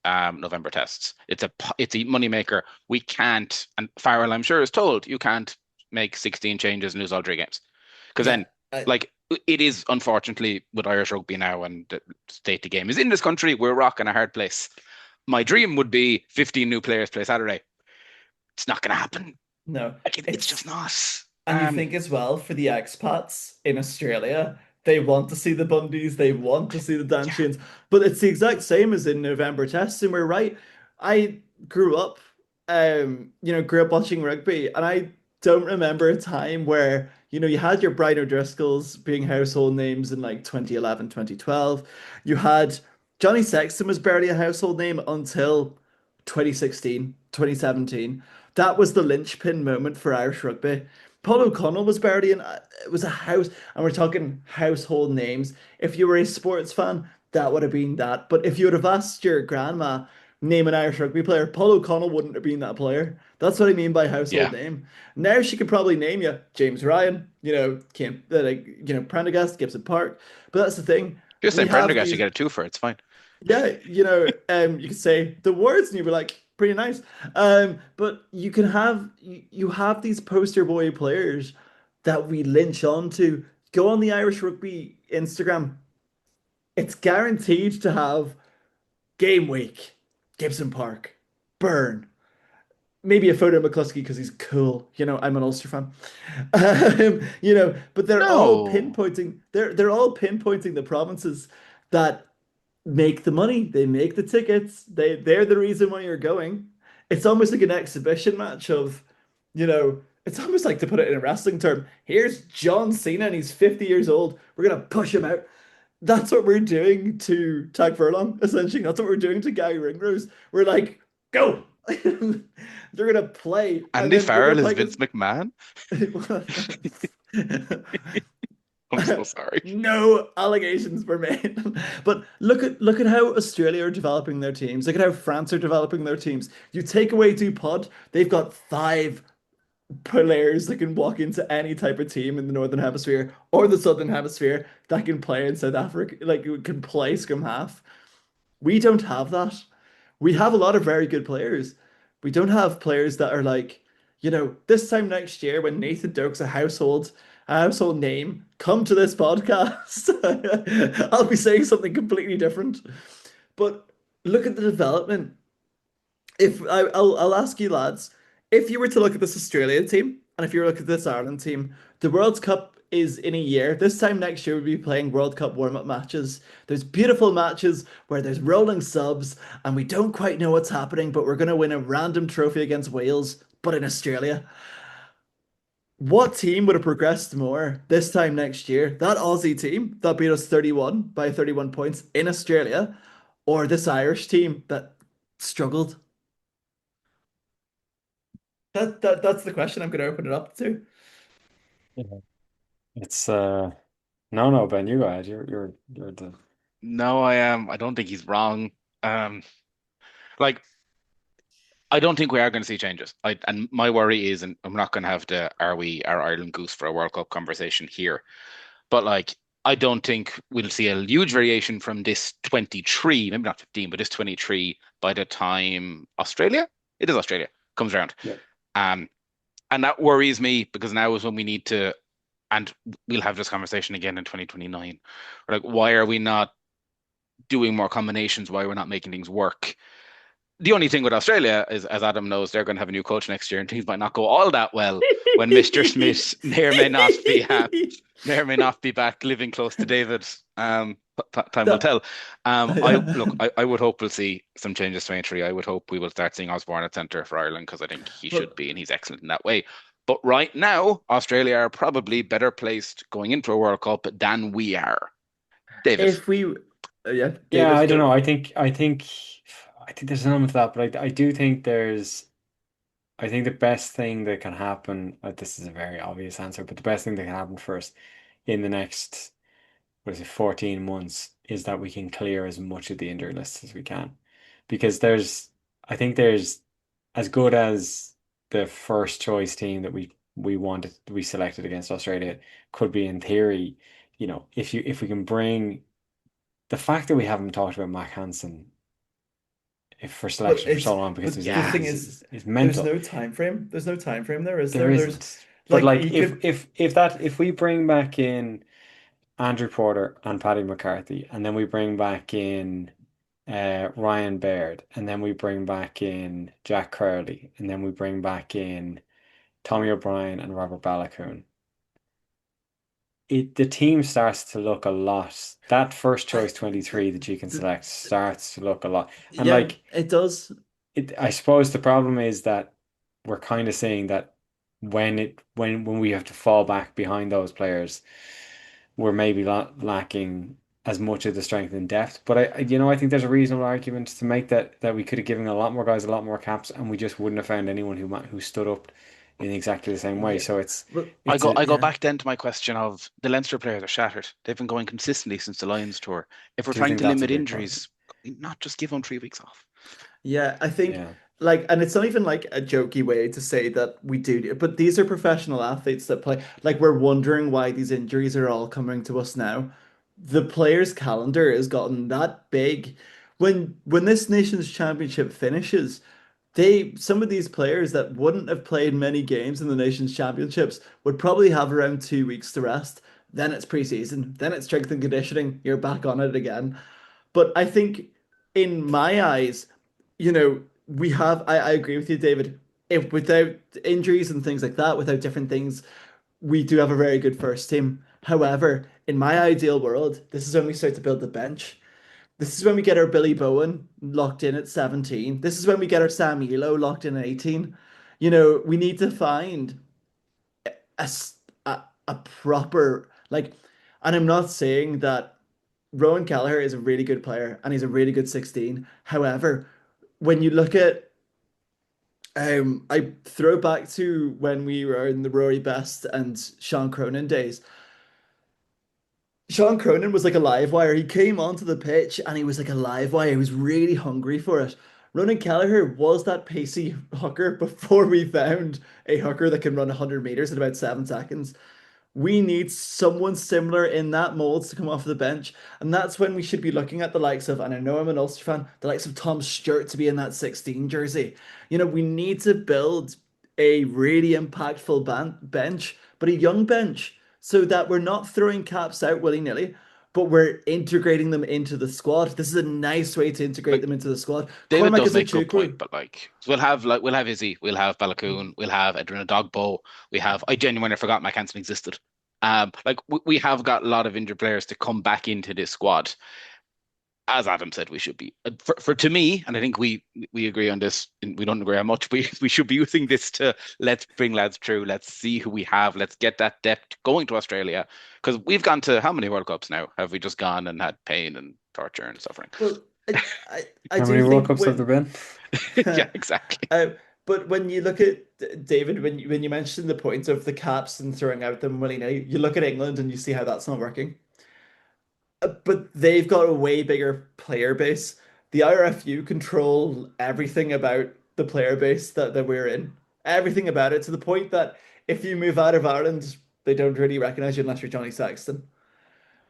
November tests. It's a moneymaker. We can't, and Farrell, I'm sure, is told you can't make 16 changes and lose all 3 games. Because Yeah. then, like, it is unfortunately with Irish rugby now, and the state the game is in this country, we're a rock and a hard place. My dream would be 15 new players play Saturday. It's not going to happen. No, Like, it's it's just not. and you think as well for the expats in Australia, they want to see the Bundys, they want to see the Yeah, Danchians, but it's the exact same as in November tests, and we're right. I grew up, grew up watching rugby, and I don't remember a time where, you had your Brian O'Driscolls being household names in like 2011, 2012. You had Johnny Sexton was barely a household name until 2016, 2017. That was the linchpin moment for Irish rugby. Paul O'Connell was barely in, it was a house, and we're talking household names. If you were a sports fan, that would have been that. But if you would have asked your grandma, name an Irish rugby player, Paul O'Connell wouldn't have been that player. That's what I mean by household yeah. name. Now she could probably name you James Ryan, Prendergast, Gibson Park. But that's the thing. Just we saying have Prendergast, you these. get a two for it. It's fine. Yeah, you can say the words and you'll be like, pretty nice. But you have these poster boy players that we lynch onto. Go on the Irish Rugby Instagram. It's guaranteed to have game week, Gibson Park, Burn, maybe a photo of McCluskey because he's cool. I'm an Ulster fan. But they're all No. pinpointing. They're all pinpointing the provinces that make the money. They make the tickets. They're the reason why you're going. It's almost like an exhibition match of, it's almost like to put it in a wrestling term. Here's John Cena and he's 50 years old. We're gonna push him out. That's what we're doing to Tag Furlong, essentially. That's what we're doing to Gary Ringrose. We're like, go. They're gonna play, and Andy then they're gonna Farrell is play Vince McMahon. against. I'm so sorry. No allegations were made. But look at how Australia are developing their teams. Look at how France are developing their teams. You take away Dupont, they've got five players that can walk into any type of team in the Northern Hemisphere or the Southern Hemisphere that can play in South Africa, like can play scrum half. We don't have that. We have a lot of very good players. We don't have players that are like, this time next year when Nathan Doak's a household name, come to this podcast. I'll be saying something completely different. But look at the development. If I'll ask you lads, if you were to look at this Australian team and if you were to look at this Ireland team, the World Cup is in a year. This time next year we'll be playing World Cup warm-up matches. There's beautiful matches where there's rolling subs and we don't quite know what's happening, but we're gonna win a random trophy against Wales, but in Australia. What team would have progressed more this time next year? That Aussie team that beat us 31 by 31 points in Australia, or this Irish team that struggled? That's the question I'm going to open it up to. Yeah. It's no, Ben, you go ahead. You're the No, I am. I don't think he's wrong. Um, like I don't think we are going to see changes. And my worry is, and I'm not going to have the are Ireland goose for a World Cup conversation here, but I don't think we'll see a huge variation from this 23, maybe not 15, but this 23 by the time it is Australia, comes around. yeah. Um, and that worries me because now is when we need to, and we'll have this conversation again in 2029. We're like, why are we not doing more combinations? Why we're not making things work? The only thing with Australia is, as Adam knows, they're going to have a new coach next year, and things might not go all that well when Mr. Smith may or may not be back living close to David. Time will No. tell. Yeah. I would hope we'll see some changes to 23. I would hope we will start seeing Osborne at centre for Ireland because I think he should But be, and he's excellent in that way. But right now, Australia are probably better placed going into a World Cup than we are. David. if we, yeah, Yeah, David, I don't go. know. I think there's an element of that, but I do think I think the best thing that can happen, this is a very obvious answer, but the best thing that can happen first in the next, what is it, 14 months is that we can clear as much of the injury list as we can. Because I think there's as good as the first choice team that we selected against Australia could be in theory, if we can bring the fact that we haven't talked about Mac Hansen if for But selection for it's so long because but his the Yeah. thing age is, is there's mental. no time frame. There's no time frame there, is There there? There's isn't. But like like you could. if we bring back in Andrew Porter and Paddy McCarthy, and then we bring back in Ryan Baird, and then we bring back in Jack Curley, and then we bring back in Tommy O'Brien and Robert Balakoon, the team starts to look a lot. That first I, choice 23 that you can select starts to look a lot. And yeah, like it does. I suppose the problem is that we're kind of saying that when we have to fall back behind those players, we're maybe lacking as much of the strength and depth. But I think there's a reasonable argument to make that we could have given a lot more guys a lot more caps, and we just wouldn't have found anyone who stood up in exactly the same way. Yeah, So it's but I it's go a I go yeah, back then to my question of the Leinster players are shattered. They've been going consistently since the Lions tour. If we're do you trying think to that's a limit big problem? injuries, not just give them 3 weeks off. yeah. I think Yeah. and it's not even like a jokey way to say that we do, but these are professional athletes that play. Like we're wondering why these injuries are all coming to us now. the players' calendar has gotten that big. When this nation's championship finishes, some of these players that wouldn't have played many games in the nation's championships would probably have around 2 weeks to rest. Then it's preseason, then it's strength and conditioning. You're back on it again. But I think in my eyes, we have I agree with you, David. If without injuries and things like that, without different things, we do have a very good first team. However, in my ideal world, this is when we start to build the bench. This is when we get our Billy Bowen locked in at 17. This is when we get our Sam Elo locked in at 18. We need to find a, a proper, like, and I'm not saying that Rowan Gallagher is a really good player and he's a really good 16. However, when you look at I throw back to when we were in the Rory Best and Sean Cronin days. Sean Cronin was like a live wire. He came onto the pitch and he was like a live wire. He was really hungry for it. Ronan Gallagher was that pacey hooker before we found a hooker that can run 100 meters in about 7 seconds. We need someone similar in that mold to come off the bench. And that's when we should be looking at the likes of, and I know I'm an Ulster fan, the likes of Tom Stewart to be in that 16 jersey. We need to build a really impactful bench, but a young bench, so that we're not throwing caps out willy-nilly, but we're integrating them into the squad. This is a nice way to integrate Like them into the squad. David Cormac does is a make a good point, Chukwu. but we'll have Izzy, we'll have Balakoon, we'll have Edwin Dogbo, we have I genuinely forgot Mike Hansen existed. We have got a lot of injured players to come back into this squad. As Adam said, we should be for to me, and I think we agree on this. We don't agree on much. We should be using this to let's bring lads through. Let's see who we have. Let's get that depth going to Australia, because we've gone to how many World Cups now? Have we just gone and had pain and torture and suffering? Well, I How do many World think Cups have there been? Yeah, exactly. But when you look at David, when you mentioned the point of the caps and throwing out them willy-nilly, you look at England and you see how that's not working. But they've got a way bigger player base. The IRFU control everything about the player base that we're in. Everything about it, to the point that if you move out of Ireland, they don't really recognize you unless you're Johnny Sexton.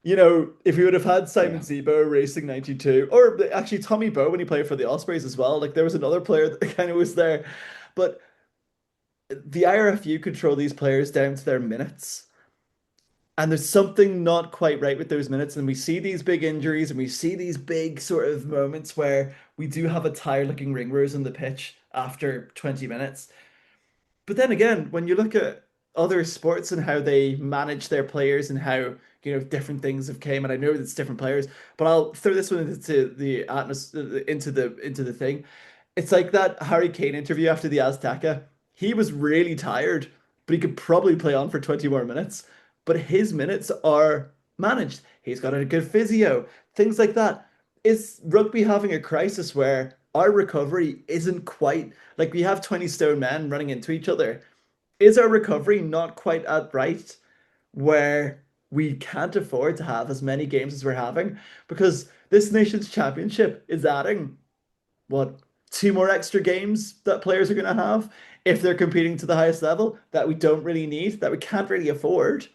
If we would have had Simon Yeah. Zebo racing 92, or actually Tommy Bowe when he played for the Ospreys as well, like there was another player that kind of was there. But the IRFU control these players down to their minutes. And there's something not quite right with those minutes. And we see these big injuries and we see these big sort of moments where we do have a tired looking ringers on the pitch after 20 minutes. But then again, when you look at other sports and how they manage their players and how, different things have came, and I know it's different players, but I'll throw this one into the atmosphere, into the thing. It's like that Harry Kane interview after the Azteca. He was really tired, but he could probably play on for 20 more minutes. But his minutes are managed. He's got a good physio, things like that. Is rugby having a crisis where our recovery isn't quite like we have 20 stone men running into each other? Is our recovery not quite at right where we can't afford to have as many games as we're having? Because this nation's championship is adding what, two more extra games that players are going to have if they're competing to the highest level that we don't really need, that we can't really afford.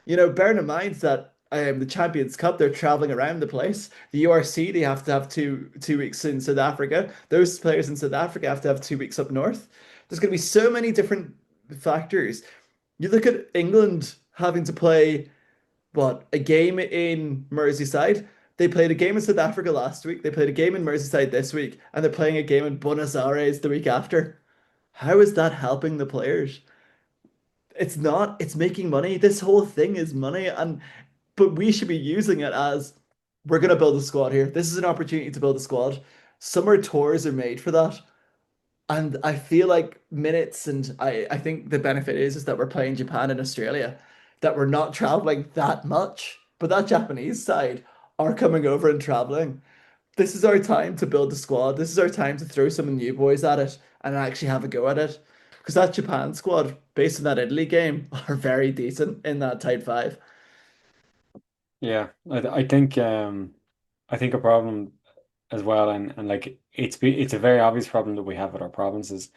Bearing in mind that the Champions Cup, they're traveling around the place. The URC, they have to have two weeks in South Africa. Those players in South Africa have to have 2 weeks up north. There's going to be so many different factors. You look at England having to play what, a game in Merseyside. They played a game in South Africa last week. They played a game in Merseyside this week, and they're playing a game in Buenos Aires the week after. How is that helping the players? It's not. It's making money. This whole thing is money, and but we should be using it as we're gonna build a squad here. This is an opportunity to build a squad. Summer tours are made for that. And I feel like minutes, and I think the benefit is that we're playing Japan and Australia, that we're not traveling that much. But that Japanese side are coming over and traveling. This is our time to build the squad. This is our time to throw some new boys at it and actually have a go at it. Because that Japan squad, based on that Italy game, are very decent in that tight five. Yeah, I think a problem as well, and like it's a very obvious problem that we have with our provinces,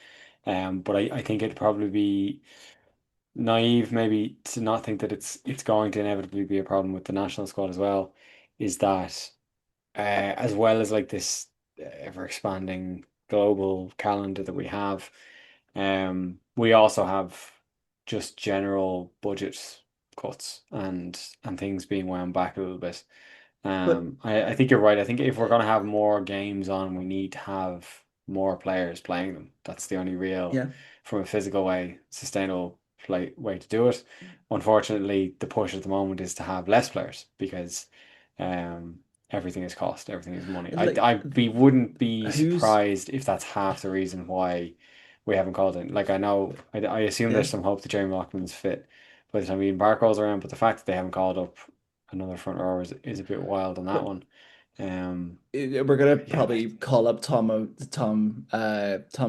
but I think it'd probably be naive maybe to not think that it's going to inevitably be a problem with the national squad as well, is that as well as like this ever expanding global calendar that we have, we also have just general budget cuts and things being wound back a little bit. But I think you're right. I think if we're going to have more games on, we need to have more players playing them. That's the only real, yeah, from a physical way, sustainable way to do it. Unfortunately, the push at the moment is to have less players because um, everything is cost, everything is money. like Wouldn't be who's surprised if that's half the reason why we haven't called it. Like I know, I assume yeah. there's some hope that Jeremy Loughman's fit by the time Ian Park rolls around, but the fact that they haven't called up another front rower is a bit wild on that But one. Um, we're gonna yeah, probably call up Tom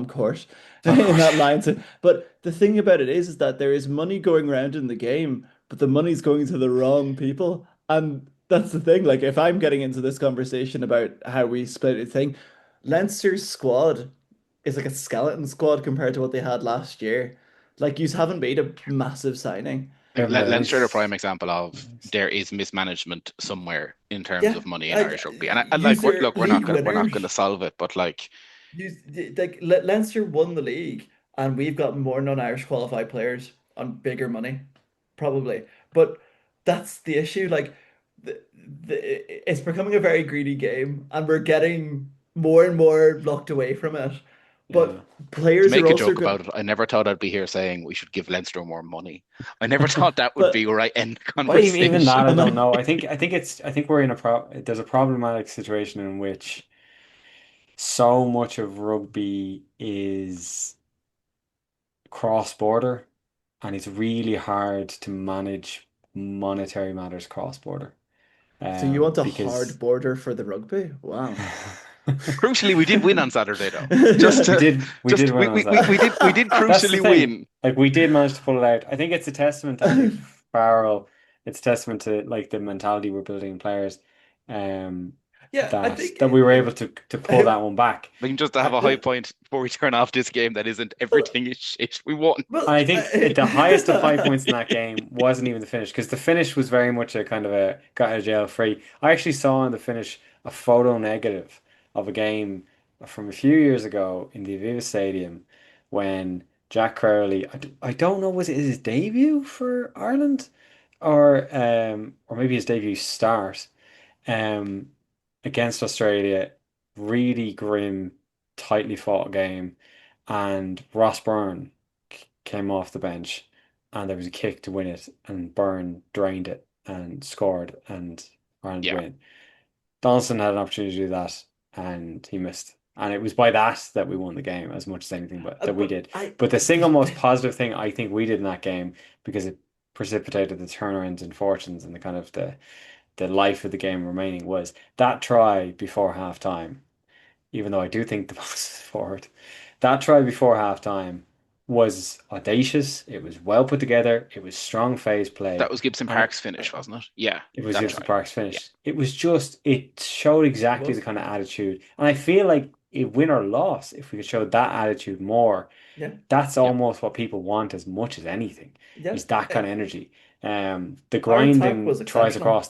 Court of in course. that line. But the thing about it is that there is money going around in the game, but the money's going to the wrong people, and that's the thing. Like if I'm getting into this conversation about how we split a thing, Leinster's squad is like a skeleton squad compared to what they had last year. Like you haven't made a massive signing. We haven't had any. Leinster are a prime example of there is mismanagement somewhere in terms Yeah, of money in like Irish rugby, and use their look, league we're not winners. going to solve it, but like You like Leinster won the league, and we've got more non-Irish qualified players on bigger money, probably. But that's the issue. Like, it's becoming a very greedy game, and we're getting more and more locked away from it. Yeah. But to players are make a also joke good. about it, I never thought I'd be here saying we should give Leinster more money. I never thought that would be But where I end the Well, even conversation. that, I am don't I? know. I think we're in there's a problematic situation in which so much of rugby is cross-border, and it's really hard to manage monetary matters cross-border. So you want a hard Because border for the rugby? Wow. Crucially, we did win on Saturday, though. Just Yeah. to, we did win on Saturday. we did That's the crucially thing. win. Like we did manage to pull it out. I think it's a testament to Andy Farrell. It's a testament to like the mentality we're building in players. Um, Yeah, I that think that we were able to pull that one back. I mean, just to have a high point before we turn off this game that isn't well, everything is shit. We won. And well, I think the highest of high points in that game wasn't even the finish, because the finish was very much a kind of a got out of jail free. I actually saw in the finish a photo negative of a game from a few years ago in the Aviva Stadium when Jack Crowley, I don't know, was it his debut for Ireland or maybe his debut start um, against Australia. Really grim, tightly fought game, and Ross Byrne came off the bench, and there was a kick to win it, and Byrne drained it and scored, and Ireland Yeah, win. Donaldson had an opportunity to do that, and he missed. And it was by that we won the game as much as anything, but that we but did. But the single most positive thing I think we did in that game, because it precipitated the turnarounds and fortunes and the kind of the life of the game remaining, was that try before half time. Even though I do think the ball is forward, that try before half time was audacious. It was well put together. It was strong phase that play, was Gibson and Park's finish, wasn't it? Yeah, it was that's Gibson right. Park's Yeah, finish. It was just, it showed it exactly the was. kind of attitude. And I feel like it win or loss, if we could show that attitude more, Yeah, that's yeah. almost what people want as much as anything, yeah. is that kind of energy. The Our attack was grinding tries exceptional.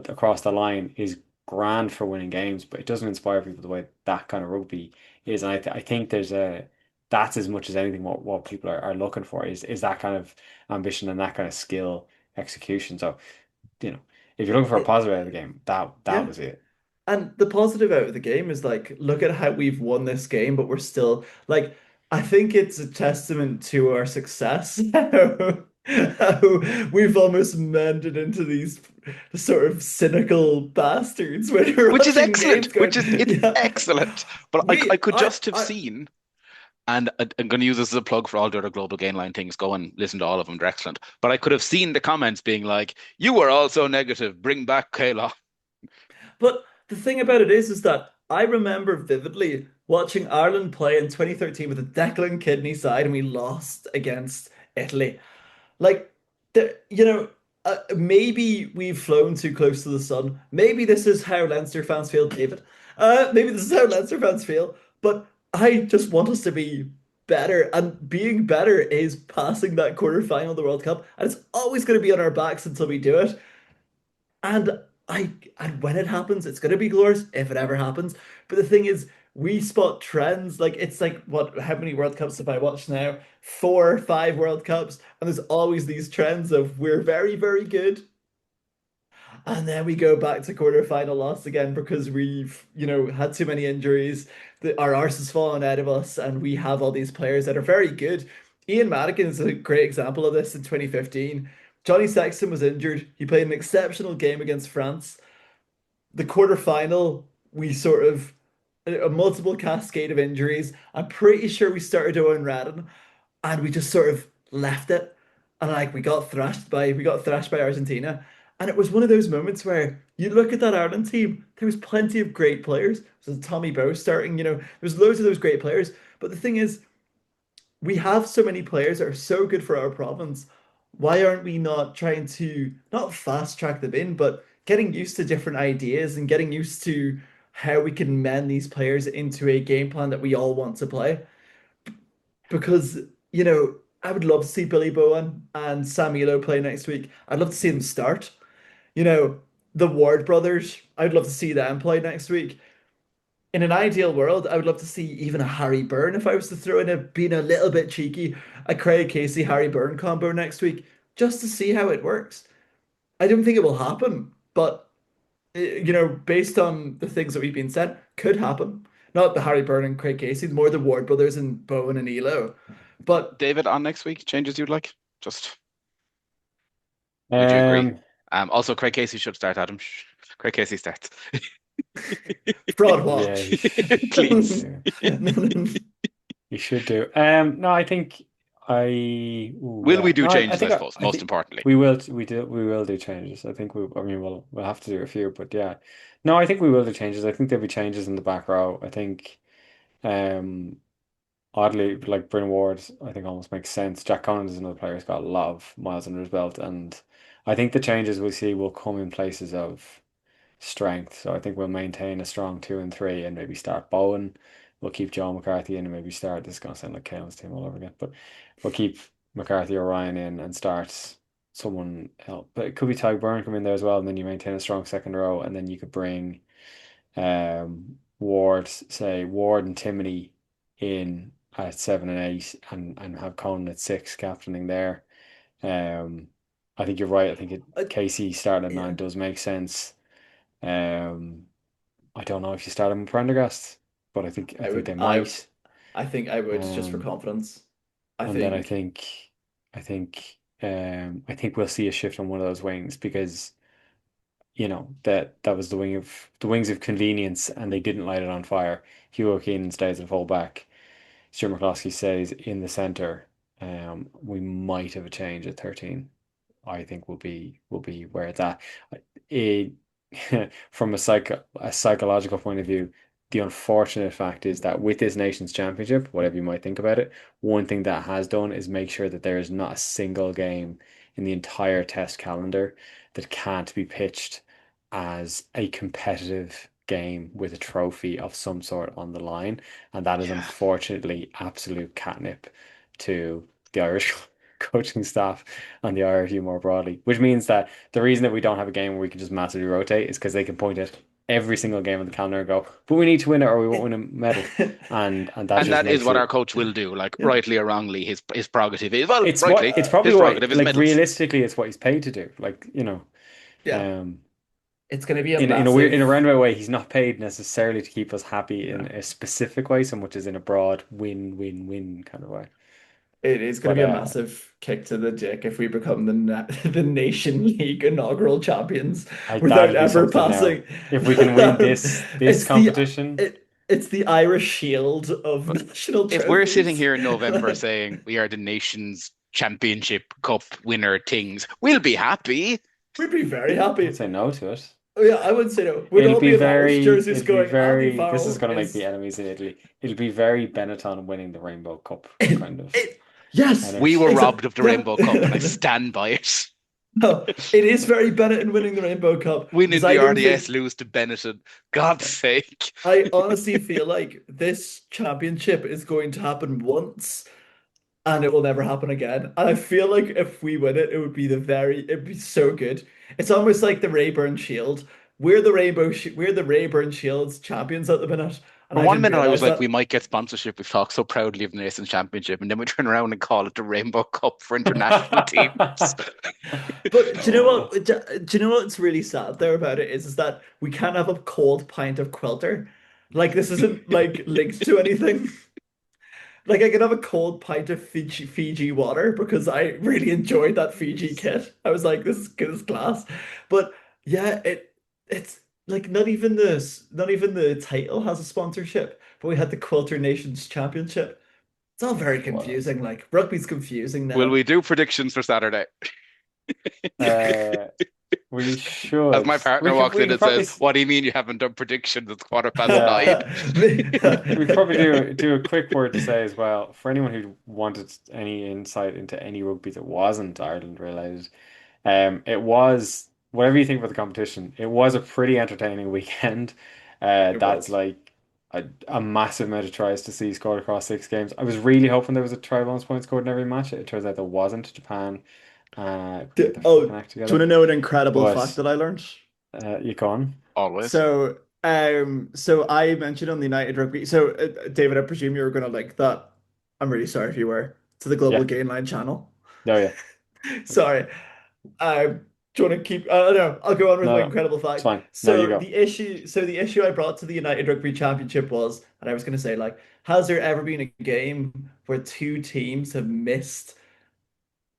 across the line is grand for winning games, but it doesn't inspire people the way that kind of rugby is. And I think that's as much as anything what people are looking for is that kind of ambition and that kind of skill execution. So, you know, if you're looking for a It, positive out of the game, that yeah. was it. And the positive out of the game is like, look at how we've won this game, but we're still like, I think it's a testament to our success. How we've almost mended into these sort of cynical bastards when you're Which is watching excellent. games going, It's yeah, excellent. But I we, could just have seen, and I'm going to use this as a plug for all the other global gain line things. Go and listen to all of them; they're excellent. But I could have seen the comments being like, "You were also negative. Bring back Caolan." But the thing about it is that I remember vividly watching Ireland play in 2013 with a Declan kidney side, and we lost against Italy. Like, maybe we've flown too close to the sun. Maybe this is how Leinster fans feel, David. Maybe this is how Leinster fans feel. But I just want us to be better, and being better is passing that quarterfinal of the World Cup, and it's always going to be on our backs until we do it. And and when it happens, it's going to be glorious if it ever happens. But the thing is, we spot trends. Like it's like what? How many World Cups have I watched now? 4 or 5 World Cups, and there's always these trends of we're very, very good. And then we go back to quarterfinal loss again because we've, had too many injuries. Our arse has fallen out of us, and we have all these players that are very good. Ian Madigan is a great example of this in 2015. Johnny Sexton was injured. He played an exceptional game against France. The quarterfinal, we sort of a multiple cascade of injuries. I'm pretty sure we started Owen Redden, and we just sort of left it. And like we got thrashed by Argentina. And it was one of those moments where you look at that Ireland team, there was plenty of great players. There was Tommy Bowe starting, there's loads of those great players. But the thing is, we have so many players that are so good for our province. Why aren't we not trying to not fast track them in, but getting used to different ideas and getting used to how we can mend these players into a game plan that we all want to play? Because, I would love to see Billy Bowen and Sam Elo play next week. I'd love to see them start. You know, the Ward brothers, I'd love to see them play next week. In an ideal world, I would love to see even a Harry Byrne if I was to throw in being a little bit cheeky, a Craig Casey Harry Byrne combo next week, just to see how it works. I don't think it will happen, but based on the things that we've been said, could happen. Not the Harry Byrne and Craig Casey, more the Ward brothers and Bowen and Elo. But David, on next week, changes you'd like? Just would you agree? Also, Craig Casey should start, Adam. Craig Casey starts. fraud Yeah, watch. Please. he should do. No, I think Will we do changes, I suppose, most importantly? we will do changes. I think we'll have to do a few, but yeah. No, I think we will do changes. I think there'll be changes in the back row. I think oddly, like Bryn Ward, I think almost makes sense. Jack Collins is another player who's got a lot of miles under his belt, and I think the changes we see will come in places of strength. So I think we'll maintain a strong 2 and 3 and maybe start Bowen. We'll keep John McCarthy in and maybe start, this is going to sound like Caolan's team all over again, but we'll keep McCarthy or Ryan in and start someone else. But it could be Ty Byrne come in there as well, and then you maintain a strong second row, and then you could bring Ward and Timoney in at 7 and 8 and have Conan at 6 captaining there. I think you're right. I think Casey starting at 9 does make sense. I don't know if you start him with Prendergast, but I think they might. I think I would just for confidence. Then I think we'll see a shift on one of those wings because that was the wings of convenience, and they didn't light it on fire. Hugo Keenan stays at fullback. Stuart McCloskey stays in the centre. We might have a change at 13. I think will be where it's at. From a psychological point of view, the unfortunate fact is that with this Nations Championship, whatever you might think about it, one thing that has done is make sure that there is not a single game in the entire test calendar that can't be pitched as a competitive game with a trophy of some sort on the line. And that is unfortunately absolute catnip to the Irish coaching staff and the IRT more broadly, which means that the reason that we don't have a game where we can just massively rotate is because they can point at every single game on the calendar and go, but we need to win it or we won't win a medal. And that is what our coach will do, like rightly or wrongly, his prerogative is, well, it's rightly, it's probably his what, prerogative is like medals. realistically it's what he's paid to do, it's going to be a in a roundabout way. He's not paid necessarily to keep us happy in a specific way so much as in a broad win-win-win kind of way. It is going to be a massive kick to the dick if we become the Nation League inaugural champions without ever passing. If we can win this competition. It's the Irish Shield of national trophies. If we're sitting here in November saying we are the Nations Championship Cup winner things, we'll be happy. We'd be very happy. I'd say no to it. Oh, yeah, I would say no. We'd all be in Irish jerseys going, this is going to make the enemies in Italy. It'll be very Benetton winning the Rainbow Cup kind of. Yes, we were robbed of the Rainbow Cup, and I stand by it. No, it is very Benetton winning the Rainbow Cup because Winning the I don't RDS, think lose to Benetton. God's sake. I honestly feel like this championship is going to happen once and it will never happen again. And I feel like if we win it, it'd be so good. It's almost like the Rayburn Shield. We're the Rayburn Shield's champions at the minute, and For I one didn't minute, I was realize like, that. we might get sponsorship. We've talked so proudly of the Nations Championship, and then we turn around and call it the Rainbow Cup for international teams. But do you know Oh, what? Do you know what's really sad there about it is that we can't have a cold pint of Quilter. Like this isn't like linked to anything. Like I could have a cold pint of Fiji water because I really enjoyed that Fiji kit. I was like, this is good as glass. But yeah, it's like not even the title has a sponsorship, but we had the Quilter Nations Championship. It's all very well, confusing. Like rugby's confusing Will now. we do predictions for Saturday? uh, we As should. my partner walks We in could and probably. says, "What do you mean you haven't done predictions? It's Yeah. 9:15." We probably do a quick word to say as well for anyone who wanted any insight into any rugby that wasn't Ireland related. It was whatever you think about the competition. It was a pretty entertaining weekend. It That's was. like a massive amount of tries to see scored across 6 games. I was really hoping there was a try bonus point scored in every match. It turns out there wasn't. Japan couldn't get their Oh, fucking do act you want together. to know an incredible fact But that I learned? you can. Always. So I mentioned on the United Rugby. So, David, I presume you were going to like that. I'm really sorry if you were to the Global Yeah. Gainline channel. Oh yeah. Sorry. Do you want to keep? I don't know. I'll go on with No, my no. incredible It's fact. fine. No, you go. So the issue I brought to the United Rugby Championship was, and I was going to say, like, has there ever been a game where two teams have missed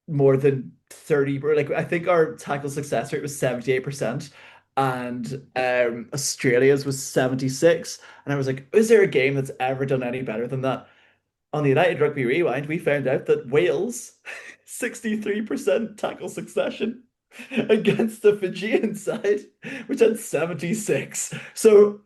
more than 30, like I think our tackle success rate was 78% and Australia's was 76, and I was like, is there a game that's ever done any better than that? On the United Rugby Rewind we found out that Wales 63% tackle succession against the Fijian side, which had 76. So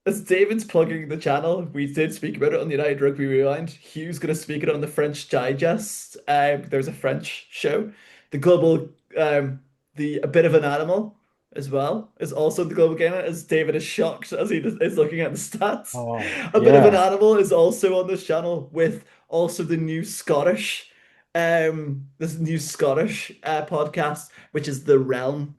as David's plugging the channel, we did speak about it on the United Rugby Rewind. Hugh's going to speak it on the French Digest. There's a French show. The global, the A Bit of an Animal as well is also the global game. As David is shocked as he is looking at the stats. Oh, A Bit of an yeah. Animal is also on this channel with also this new Scottish podcast, which is The Realm,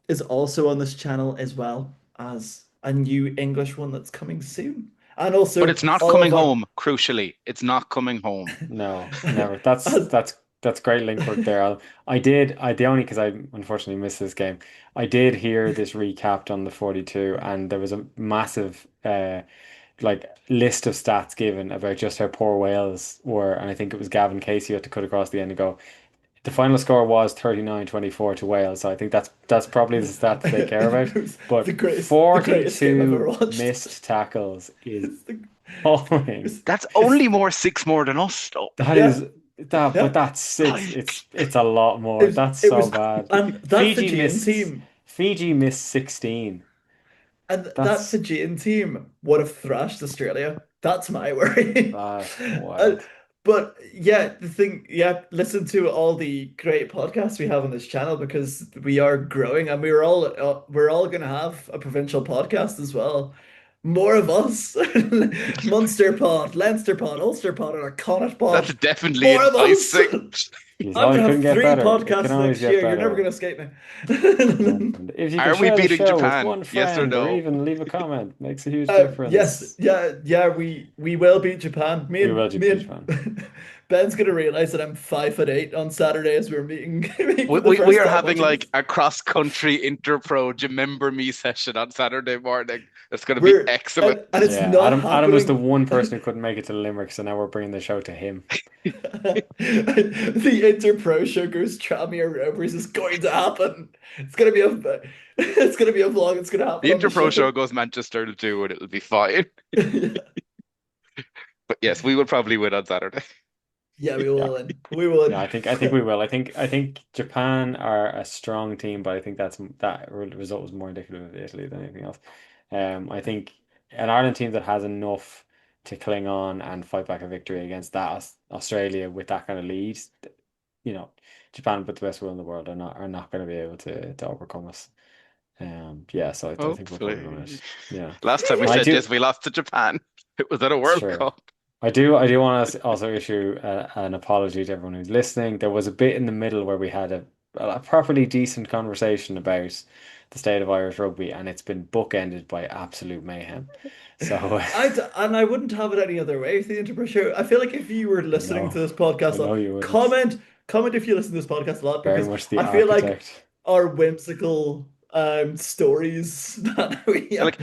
is also on this channel as well as a new English one that's coming soon. And But also it's not all coming of our home, crucially. It's not coming home. No, never. That's as, that's that's great link work there. I the only because I unfortunately missed this game. I did hear this recapped on the 42, and there was a massive like list of stats given about just how poor Wales were, and I think it was Gavin Casey who had to cut across the end and go. The final score was 39-24 to Wales, so I think that's probably the stat that they care about. it was But the greatest game I've ever 42 watched. missed tackles is It's the appalling. it's, That's it's only more six more than us, though. That yeah, is that, but yeah. that's Like, it's a lot more. That's It so was bad. and that Fiji Fijian missed team Fiji missed 16. and that That's Fijian team would have thrashed Australia. That's my worry. that's Uh, wild. but yeah, listen to all the great podcasts we have on this channel because we are growing and we're all gonna have a provincial podcast as well. More of us, Munster Pod, Leinster Pod, Ulster Pod, and a Connacht that's Pod. definitely More of us. enticing. Jeez, I'm oh, it gonna couldn't have get three better. It can podcasts always next get year. You're never better. gonna escape me. And if you could Are we share the beating show with Japan? one Yes or friend or no? even leave a comment, makes a huge Yes, difference. yeah, we will beat Japan. We will Me beat Japan. and Ben's gonna realize that I'm 5'8" on Saturday as we're meeting We, for the we, we first are time having watching like this. a cross-country Interpro Remember Me session on Saturday morning. It's going to be We're excellent. and it's Yeah, not Adam was the happening. one person who couldn't make it to Limerick, so now we're bringing the show to him. The Interpro Show goes Tranmere Rovers is going to happen. It's gonna be a it's gonna be a vlog. It's gonna happen The on the Interpro show show. goes Manchester to do, and it'll be fine. But yes, we will probably win on Saturday. Yeah, we Yeah. will win. We will Yeah, I think win. we will. I think Japan are a strong team, but I think that result was more indicative of Italy than anything else. I think an Ireland team that has enough to cling on and fight back a victory against that Australia with that kind of lead, Japan, but the best will in the world are not going to be able to overcome us. Yeah, so I think we'll probably win it. Hopefully. Yeah, Last time we and I said do. this, we lost to Japan. It was at a It's World true. Cup. I do want to also issue an apology to everyone who's listening. There was a bit in the middle where we had a properly decent conversation about the state of Irish rugby, and it's been bookended by absolute mayhem. So And I wouldn't have it any other way with the Interpro Show. I feel like if you were I listening to know, this podcast I a know lot, you wouldn't. comment if you listen to this podcast a lot, Very because much the I feel like architect. our whimsical stories that we Like,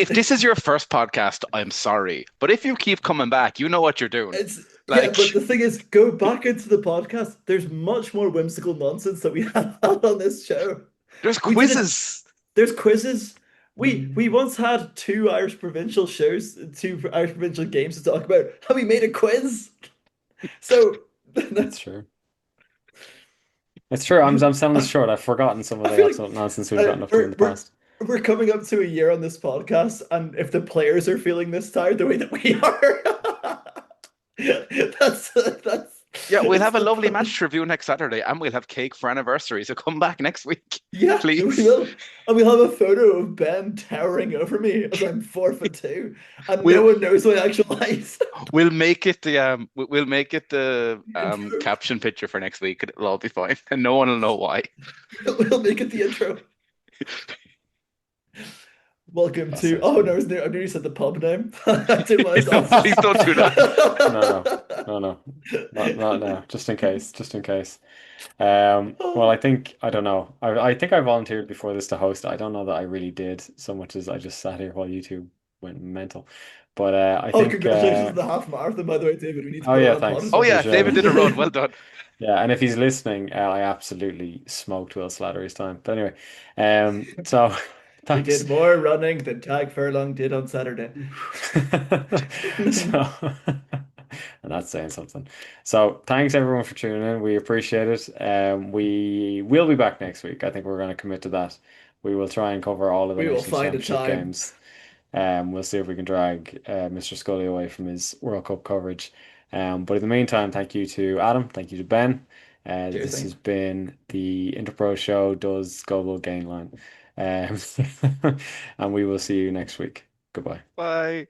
if this is your first podcast, I'm sorry. But if you keep coming back, you know what you're doing. it's yeah, Like, but the thing is, go back into the podcast. There's much more whimsical nonsense that we have had on this show. there's We did it. quizzes. There's quizzes. We once had two Irish provincial shows, two Irish provincial games to talk about, and we made a quiz. So It's true. It's true. I'm selling this short. I've forgotten some of I the feel like absolute nonsense we've gotten up to in the we're past. we're coming up to a year on this podcast, and if the players are feeling this tired the way that we are, that's Yeah, we'll it's have a the lovely match to review next Saturday, and we'll have cake for anniversary. So come back next week, yeah, we please. will, and we'll have a photo of Ben towering over me as I'm 4'2", and no We'll one knows my actual height. we'll make it we'll make it the caption picture for next week, and it'll all be fine, and no one will know why. We'll make it the intro. Welcome That to. sounds Oh no, funny. I knew you said the pub name. I didn't want to Please don't do that. No, not now. Just in case. Just in case. Well, I don't know. I think I volunteered before this to host. I don't know that I really did so much as I just sat here while you two went mental. But I Oh, think congratulations on the half marathon, by the way, David. We need to oh put it yeah, on pod thanks. as Oh well. yeah, Appreciate David it. did a run. Well done. Yeah, and if he's listening, I absolutely smoked Will Slattery's time. But anyway, so We thanks. did more running than Tag Furlong did on Saturday. So, and that's saying something. So, thanks everyone for tuning in. We appreciate it. We will be back next week. I think we're going to commit to that. We will try and cover all of the We will Nations find a Championship time. games. We'll see if we can drag Mr. Scully away from his World Cup coverage. But in the meantime, thank you to Adam. Thank you to Ben. Cheers, This has thanks. been the Interpro Show does Global Gain Line. Um, and we will see you next week. Goodbye. Bye.